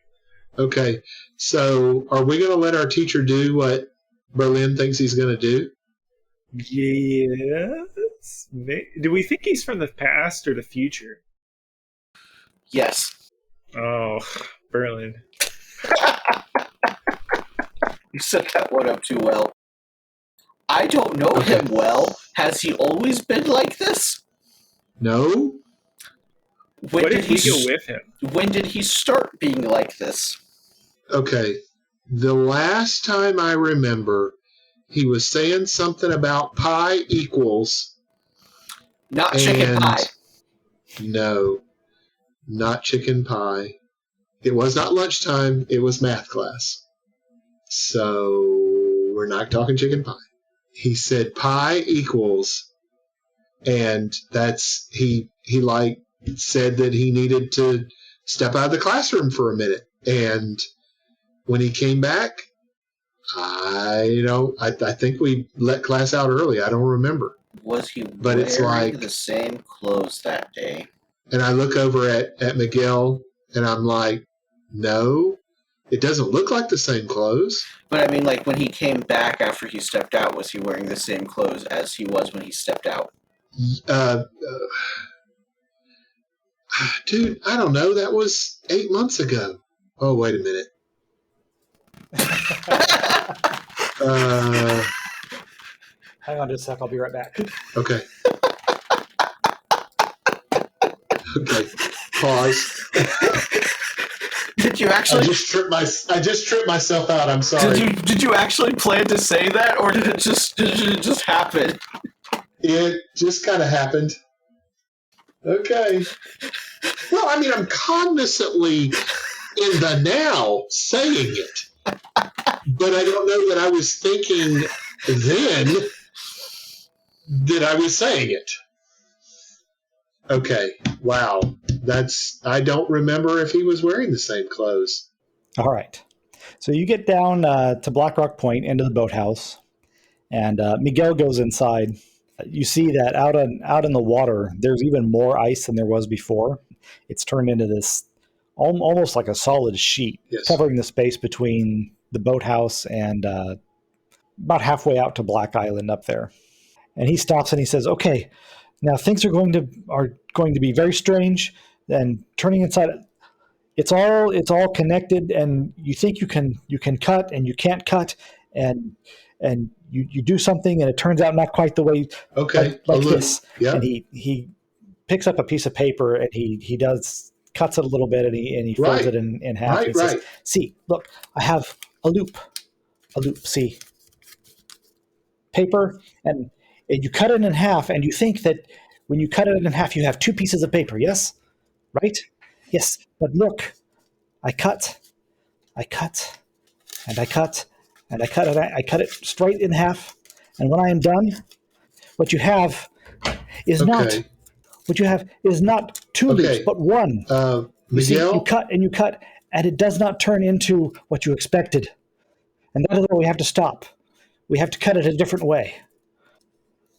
Okay. So are we going to let our teacher do what Berlin thinks he's going to do? Yes. Do we think he's from the past or the future? Yes. Oh, Berlin. You set that one up too well. I don't know him well. Has he always been like this? No. What if we go with him? When did he start being like this? Okay. The last time I remember, he was saying something about pi equals. Not chicken pie. No, not chicken pie. It was not lunchtime. It was math class. So we're not talking chicken pie. He said pi equals, and that's he like said that he needed to step out of the classroom for a minute. And when he came back, I think we let class out early. I don't remember. Was he But it's wearing like the same clothes that day? And I look over at Miguel, and I'm like, no, it doesn't look like the same clothes. But I mean, like, when he came back after he stepped out, was he wearing the same clothes as he was when he stepped out? Dude, I don't know. That was 8 months ago. Oh, wait a minute. Hang on just a sec. I'll be right back. Okay. Okay. Pause. Did you actually? I just tripped myself out. I'm sorry. Did you actually plan to say that, or did it just happen? It just kind of happened. Okay. Well, I mean, I'm cognizantly in the now saying it, but I don't know that I was thinking then that I was saying it. Okay. Wow. I don't remember if he was wearing the same clothes. All right. So you get down to Black Rock Point into the boathouse, and Miguel goes inside. You see that out in the water, there's even more ice than there was before. It's turned into this almost like a solid sheet, Yes. covering the space between the boathouse and about halfway out to Black Island up there. And he stops and he says, "Okay, now things are going to be very strange." And turning inside, it's all connected, and you think you can cut and you can't cut, and you do something and it turns out not quite the way. Okay. like this. Yeah. And he picks up a piece of paper and he cuts it a little bit and he folds Right. it in half. Right, and he says, right. "See, look, I have a loop, see, paper, and you cut it in half, and you think that when you cut it in half, you have two pieces of paper, yes? Right? Yes, but look, I cut, and I cut, and I cut, and I cut it straight in half, and when I am done, what you have is Okay. not two Okay. loops, but one. You see, Miguel? you cut, and it does not turn into what you expected. And that is where we have to stop. We have to cut it a different way.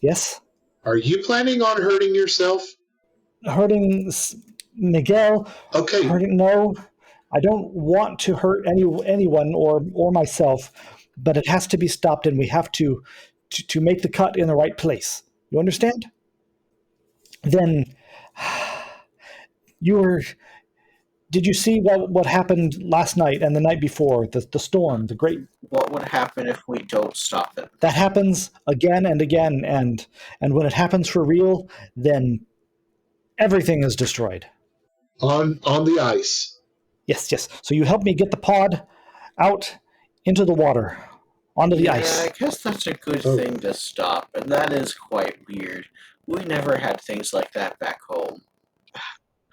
Yes? Are you planning on hurting yourself? Hurting Miguel? Okay, No, I don't want to hurt anyone or myself, but it has to be stopped, and we have to make the cut in the right place. You understand? Then you were. Did you see what happened last night and the night before? The storm, the great. What would happen if we don't stop it? That happens again and again, and when it happens for real, then everything is destroyed. on the ice. Yes, yes. So you help me get the pod out into the water, onto the Yeah, ice. I guess that's a good Oh. thing to stop, and that is quite weird. We never had things like that back home.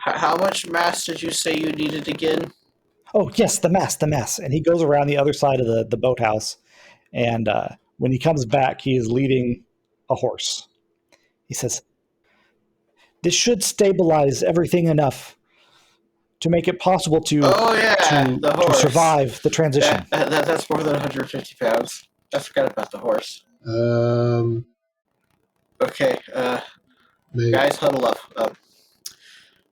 How much mass did you say you needed again? Oh, yes, the mass. And he goes around the other side of the boathouse. And when he comes back, he is leading a horse. He says, "This should stabilize everything enough to make it possible Oh yeah, the to horse. survive the transition." That's more than 150 pounds. I forgot about the horse. Okay, Maybe. guys, huddle up.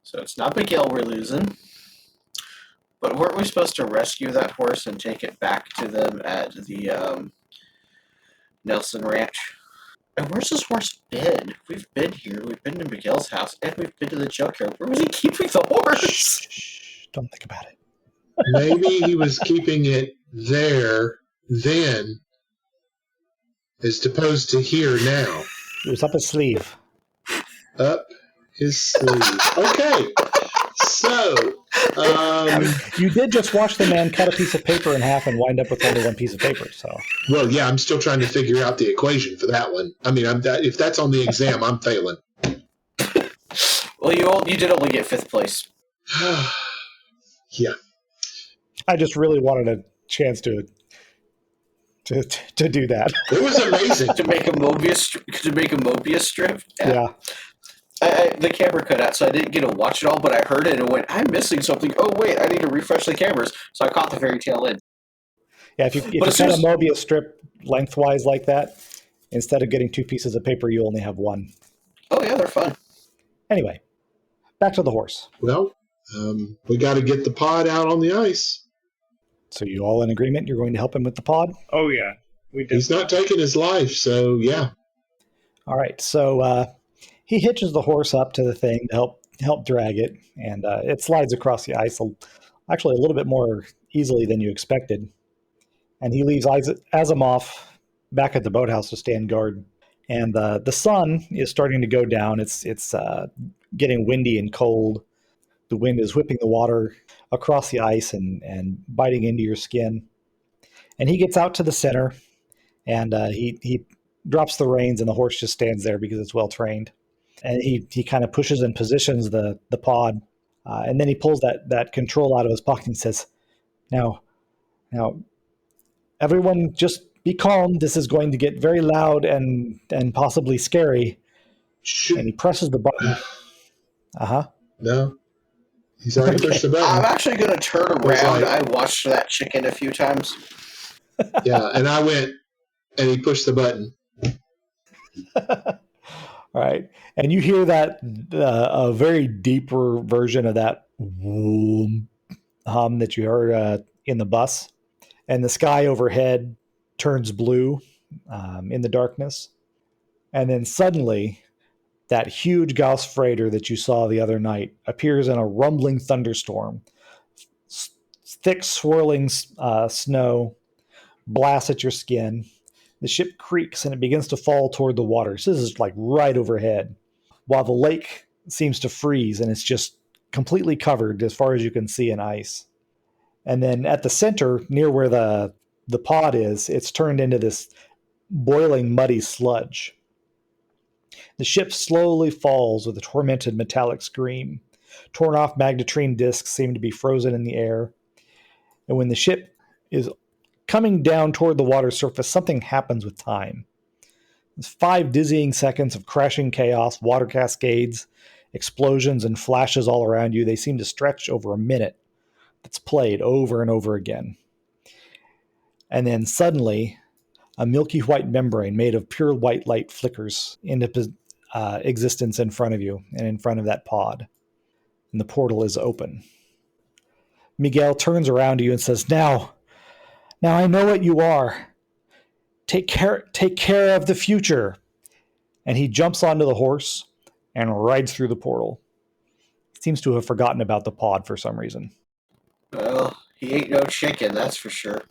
So it's not Miguel we're losing, but weren't we supposed to rescue that horse and take it back to them at the Nelson Ranch? And where's this horse been? We've been here. We've been to Miguel's house, and we've been to the junkyard. Where was he keeping the horse? Shh, don't think about it. Maybe he was keeping it there then, as opposed to here now. It was up his sleeve. Up his sleeve. Okay, so You did just watch the man cut a piece of paper in half and wind up with only one piece of paper. So, well, yeah, I'm still trying to figure out the equation for that one. I mean, if that's on the exam, I'm failing. Well, you did only get 5th place. Yeah. I just really wanted a chance to do that. It was amazing. to make a Mobius strip. Yeah. The camera cut out, so I didn't get to watch it all, but I heard it and went, I'm missing something. Oh, wait, I need to refresh the cameras. So I caught the very tail end. Yeah, if you But as cut a soon as- Mobius strip lengthwise like that, instead of getting 2 pieces of paper, you only have 1. Oh, yeah, they're fun. Anyway, back to the horse. Well, we got to get the pod out on the ice. So you all in agreement? You're going to help him with the pod? Oh yeah, we did. He's not taking his life, so yeah. All right. So he hitches the horse up to the thing to help drag it, and it slides across the ice actually a little bit more easily than you expected. And he leaves Asimov back at the boathouse to stand guard. And the sun is starting to go down. It's getting windy and cold. The wind is whipping the water across the ice and biting into your skin. And he gets out to the center, and he drops the reins, and the horse just stands there because it's well trained. And he kind of pushes and positions the pod, and then he pulls that control out of his pocket and says, Now, everyone, just be calm. This is going to get very loud and possibly scary." And he presses the button. No. He's already pushed the button. I'm actually going to turn was around. like- I watched that chicken a few times. Yeah, and I went, and he pushed the button. All right, and you hear that a very deeper version of that hum that you heard in the bus, and the sky overhead turns blue in the darkness, and then suddenly that huge Gauss freighter that you saw the other night appears in a rumbling thunderstorm. Thick swirling snow blasts at your skin. The ship creaks and it begins to fall toward the water. So this is like right overhead, while the lake seems to freeze and it's just completely covered as far as you can see in ice. And then at the center, near where the pod is, it's turned into this boiling muddy sludge. The ship slowly falls with a tormented metallic scream. Torn off magnetrine discs seem to be frozen in the air. And when the ship is coming down toward the water surface, something happens with time. It's 5 dizzying seconds of crashing chaos, water cascades, explosions, and flashes all around you. They seem to stretch over a minute. That's played over and over again. And then suddenly, a milky white membrane made of pure white light flickers existence in front of you and in front of that pod. And the portal is open. Miguel turns around to you and says, Now I know what you are. Take care of the future. And he jumps onto the horse and rides through the portal. He seems to have forgotten about the pod for some reason. Well, he ain't no chicken, that's for sure.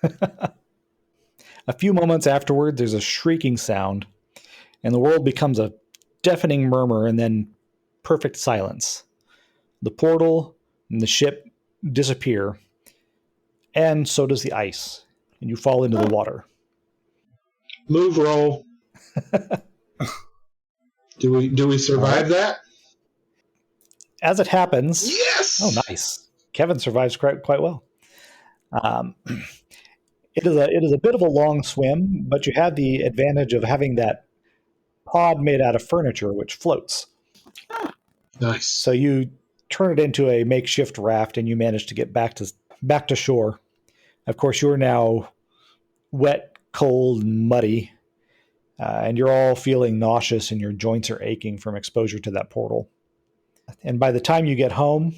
A few moments afterward, there's a shrieking sound, and the world becomes a deafening murmur and then perfect silence. The portal and the ship disappear, and so does the ice, and you fall into the water. Move roll. Do we survive that? As it happens, Yes. oh, nice. Kevin survives quite well. It is a bit of a long swim, but you have the advantage of having that pod made out of furniture, which floats. Nice. So you turn it into a makeshift raft, and you manage to get back to shore. Of course, you're now wet, cold, and muddy, and you're all feeling nauseous, and your joints are aching from exposure to that portal. And by the time you get home,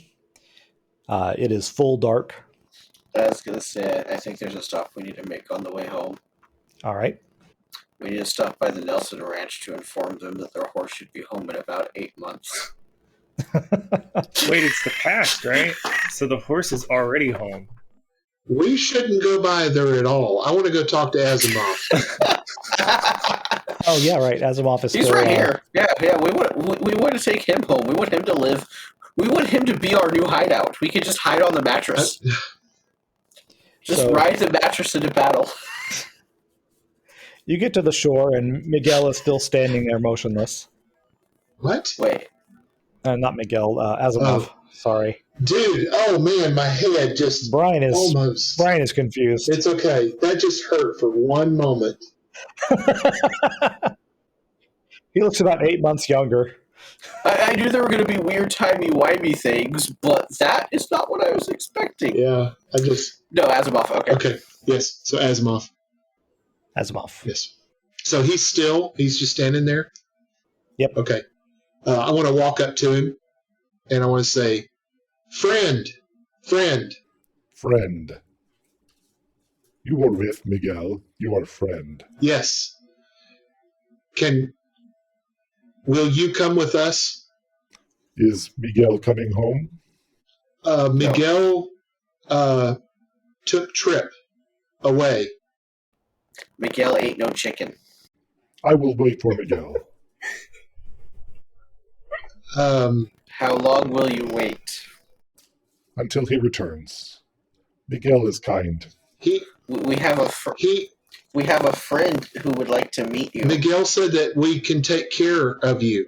it is full dark. I was going to say, I think there's a stop we need to make on the way home. All right. We need to stop by the Nelson Ranch to inform them that their horse should be home in about 8 months. Wait, it's the past, right? So the horse is already home. We shouldn't go by there at all. I want to go talk to Asimov. Oh yeah, right. Asimov is He's still right here. Yeah. We want to take him home. We want him to live. We want him to be our new hideout. We could just hide on the mattress. Just ride the mattress into battle. You get to the shore, and Miguel is still standing there motionless. What? Wait. Not Miguel. Asimov. Oh. Sorry. Dude, oh man, my head just Brian is almost. Brian is confused. It's okay. That just hurt for one moment. He looks about 8 months younger. I knew there were going to be weird timey-wimey things, but that is not what I was expecting. Yeah, No, Asimov, okay. Okay, yes, so Asimov. Asimov. Yes. So he's just standing there? Yep. Okay. I want to walk up to him, and I want to say, Friend. You are with Miguel. You are friend. Yes. Will you come with us? Is Miguel coming home? Miguel took Trip away. Miguel ain't no chicken. I will wait for Miguel. How long will you wait? Until he returns. Miguel is kind. We have a friend who would like to meet you. Miguel said that we can take care of you.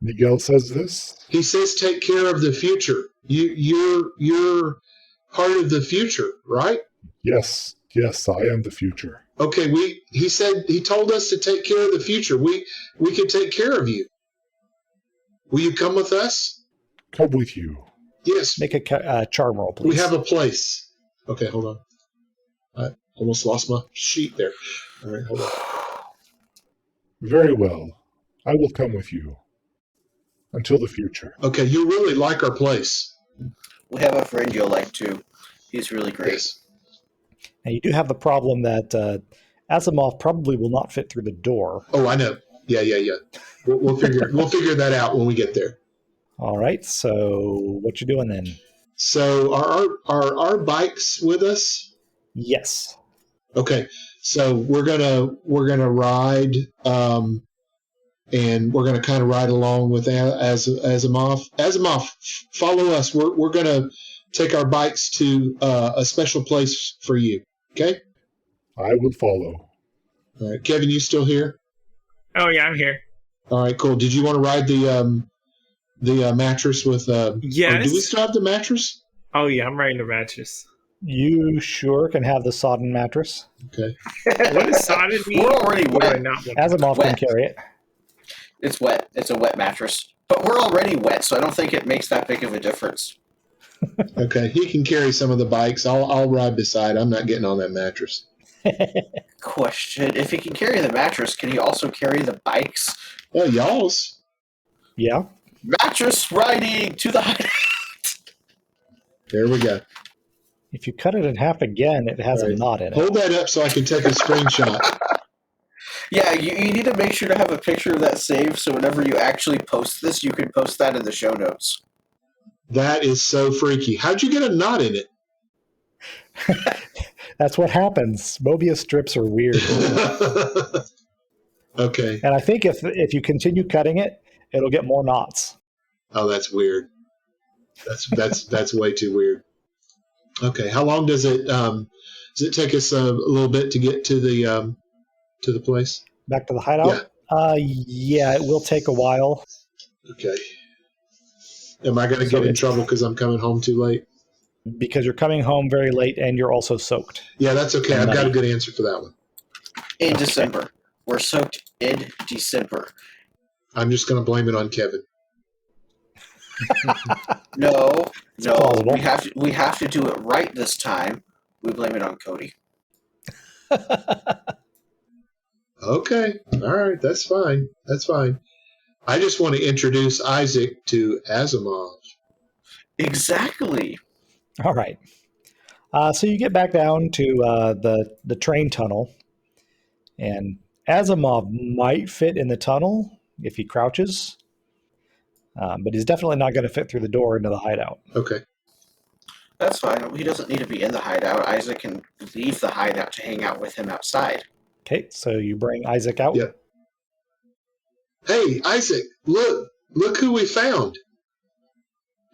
Miguel says this? He says take care of the future. You're part of the future, right? Yes, I am the future. Okay, he told us to take care of the future. We can take care of you. Will you come with us? Come with you. Yes. Make a charm roll, please. We have a place. Okay, hold on. I almost lost my sheet there. All right, hold on. Very well. I will come with you. Until the future. Okay, you really like our place. We have a friend you'll like too. He's really great. Yes. Now you do have the problem that Asimov probably will not fit through the door. Oh, I know. Yeah. We'll figure that out when we get there. All right. So what you doing then? So are our bikes with us? Yes. Okay. So we're gonna ride, and we're gonna kind of ride along with Asimov. Asimov, follow us. We're gonna take our bikes to a special place for you. Okay. I will follow. All right, Kevin, you still here? Oh yeah, I'm here. All right, cool. Did you want to ride the mattress with? Yes. Do we still have the mattress? Oh yeah, I'm riding the mattress. You sure can have the sodden mattress. Okay. What does sodden mean? We're already What do I wet. not want? Asimov can Wet. carry it. It's wet. It's a wet mattress. But we're already wet, so I don't think it makes that big of a difference. Okay. He can carry some of the bikes. I'll ride beside. I'm not getting on that mattress. Question: if he can carry the mattress, can he also carry the bikes? Well, y'all's. Yeah. Mattress riding to the hideout. There we go. If you cut it in half again, it has All a right. knot in it. Hold that up so I can take a screenshot. Yeah, you need to make sure to have a picture of that saved, so whenever you actually post this, you can post that in the show notes. That is so freaky. How'd you get a knot in it? That's what happens. Mobius strips are weird. Okay. And I think if you continue cutting it, it'll get more knots. Oh, that's weird. That's way too weird. Okay. How long does it take us a little bit to get to the place? Back to the hideout? Yeah, it will take a while. Okay. Am I going to get in trouble because I'm coming home too late? Because you're coming home very late and you're also soaked. Yeah, that's okay. I've got a good answer for that one. In December. We're soaked in December. I'm just going to blame it on Kevin. No, plausible. we have to do it right this time. We blame it on Cody. Okay. All right. That's fine. That's fine. I just want to introduce Isaac to Asimov. Exactly. All right. So you get back down to the train tunnel, and Asimov might fit in the tunnel if he crouches, but he's definitely not going to fit through the door into the hideout. Okay. That's fine. He doesn't need to be in the hideout. Isaac can leave the hideout to hang out with him outside. Okay, so you bring Isaac out. Yep. Hey, Isaac, look who we found.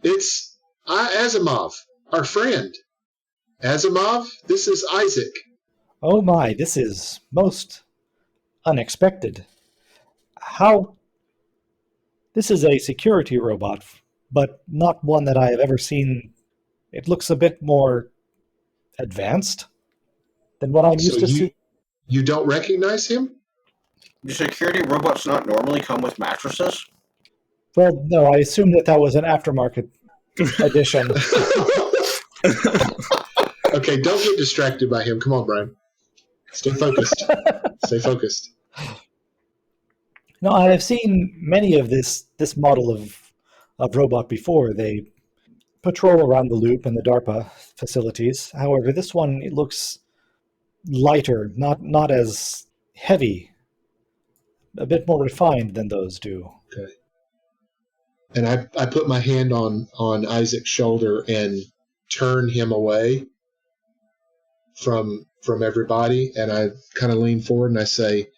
It's Asimov, our friend. Asimov, this is Isaac. Oh my, this is most unexpected. How? This is a security robot, but not one that I have ever seen. It looks a bit more advanced than what I'm used to seeing. You don't recognize him? Do security robots not normally come with mattresses? Well, no, I assume that was an aftermarket edition. Okay, don't get distracted by him. Come on, Brian. Stay focused. Stay focused. No, I have seen many of this model of robot before. They patrol around the loop in the DARPA facilities. However, this one, it looks lighter, not as heavy, a bit more refined than those do. Okay. And I put my hand on Isaac's shoulder and turn him away from everybody, and I kind of lean forward and I say,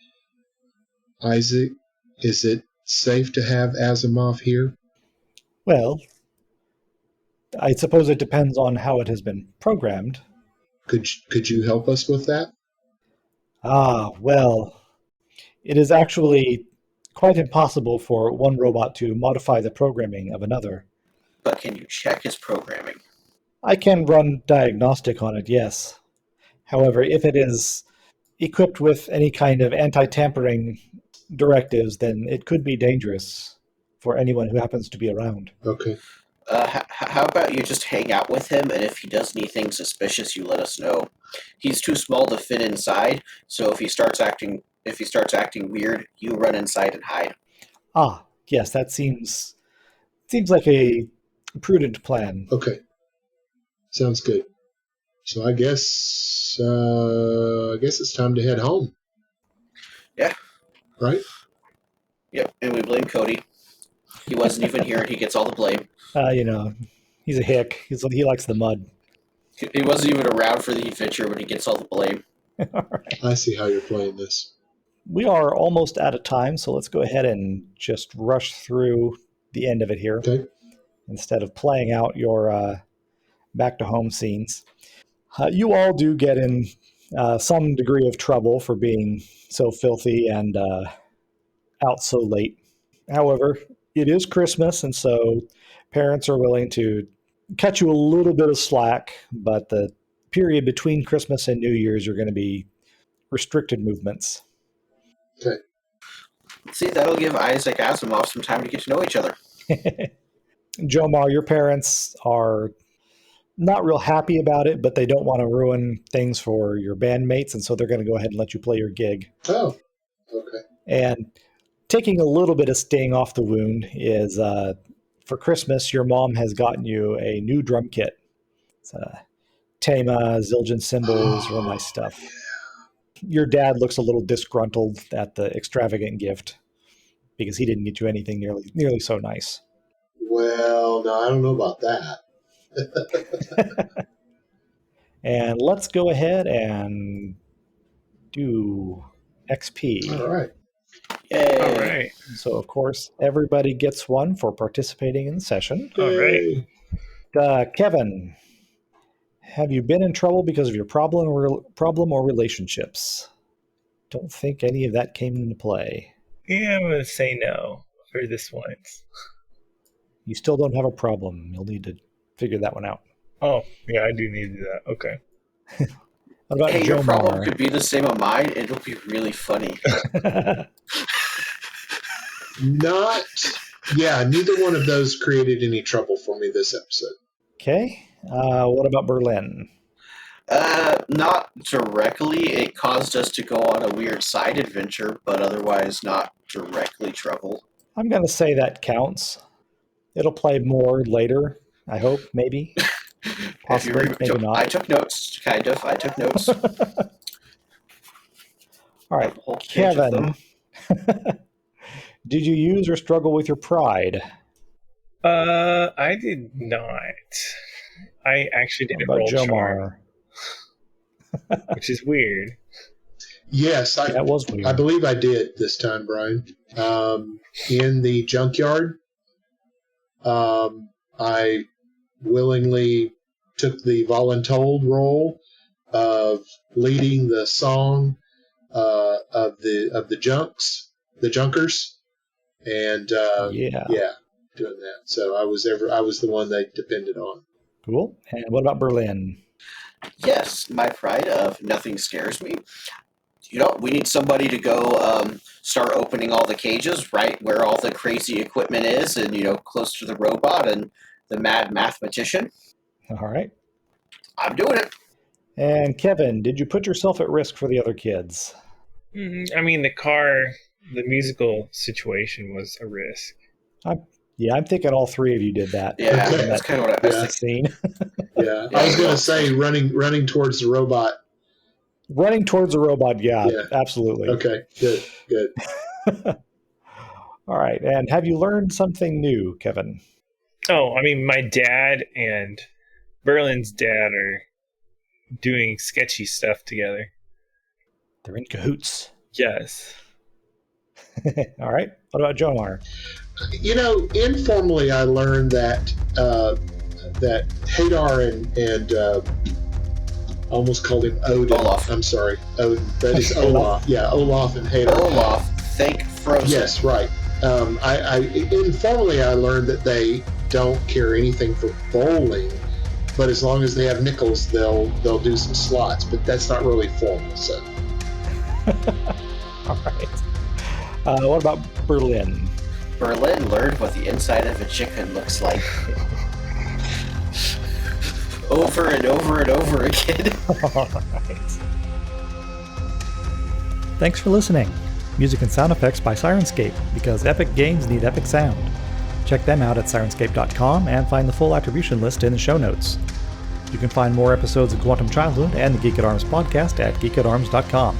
Isaac, is it safe to have Asimov here? Well, I suppose it depends on how it has been programmed. Could you help us with that? Well, it is actually quite impossible for one robot to modify the programming of another. But can you check his programming? I can run diagnostic on it, yes. However, if it is equipped with any kind of anti-tampering directives, then it could be dangerous for anyone who happens to be around. Okay. How about you just hang out with him, and if he does anything suspicious, you let us know. He's too small to fit inside, so if he starts acting weird, you run inside and hide. Yes, that seems like a prudent plan. Okay. Sounds good. So I guess it's time to head home. Yeah. Right? Yep, and we blame Cody. He wasn't even here, and he gets all the blame. He's a hick. He likes the mud. He wasn't even around for the adventure, but he gets all the blame. All right. I see how you're playing this. We are almost out of time, so let's go ahead and just rush through the end of it here. Okay. Instead of playing out your back to home scenes. You all do get in some degree of trouble for being so filthy and out so late. However, it is Christmas, and so parents are willing to cut you a little bit of slack, but the period between Christmas and New Year's are going to be restricted movements. Okay. See, that'll give Isaac Asimov some time to get to know each other. Jomar, your parents are not real happy about it, but they don't want to ruin things for your bandmates, and so they're going to go ahead and let you play your gig. Oh, okay. And taking a little bit of sting off the wound is for Christmas, your mom has gotten you a new drum kit. It's Tama, Zildjian cymbals, real nice stuff. Your dad looks a little disgruntled at the extravagant gift because he didn't get you anything nearly so nice. Well, no, I don't know about that. And let's go ahead and do XP. All right. Yay. All right. So, of course, everybody gets one for participating in the session. All right. Kevin, have you been in trouble because of your problem or relationships? Don't think any of that came into play. Yeah, I'm going to say no for this once. You still don't have a problem. You'll need to figure that one out. Oh, yeah, I do need to do that. Okay. What about Hey, your problem Jomar? could be the same as mine. It'll be really funny. Neither one of those created any trouble for me this episode. Okay. What about Berlin? Not directly. It caused us to go on a weird side adventure, but otherwise not directly trouble. I'm going to say that counts. It'll play more later, I hope, maybe. Possibly, maybe not. I took notes, kind of. I took notes. All right, A whole page of them. Kevin. Did you use or struggle with your pride? I did not. I actually What didn't about roll charm, Jomar? which is weird. Yes, That was weird. I believe I did this time, Brian. In the junkyard, I willingly took the voluntold role of leading the song of the junkers, and Yeah. doing that. So I was the one they depended on. Cool. And what about Berlin? Yes, my pride of nothing scares me. We need somebody to go start opening all the cages right where all the crazy equipment is and, close to the robot and the mad mathematician. All right. I'm doing it. And Kevin, did you put yourself at risk for the other kids? I mean, the musical situation was a risk. I'm thinking all three of you did that. Yeah, Okay. that's kind of what I was That thinking. scene. Yeah, I was going to say running towards the robot. Running towards a robot, yeah. Absolutely. Okay, good. All right. And have you learned something new, Kevin? Oh, I mean, my dad and Berlin's dad are doing sketchy stuff together. They're in cahoots. Yes. All right. What about Jomar? Informally, I learned that Hadar and I almost called him Odin. Olaf. I'm sorry, Odin. That is Olaf. Yeah, Olaf and Hadar. Olaf, think Frozen. Yes, right. Informally, I learned that they don't care anything for bowling, but as long as they have nickels, they'll do some slots. But that's not really formal. So. All right. What about Berlin? Berlin learned what the inside of a chicken looks like. Over and over and over again. All right. Thanks for listening. Music and sound effects by Sirenscape, because epic games need epic sound. Check them out at Sirenscape.com and find the full attribution list in the show notes. You can find more episodes of Quantum Childhood and the Geek at Arms podcast at geekatarms.com.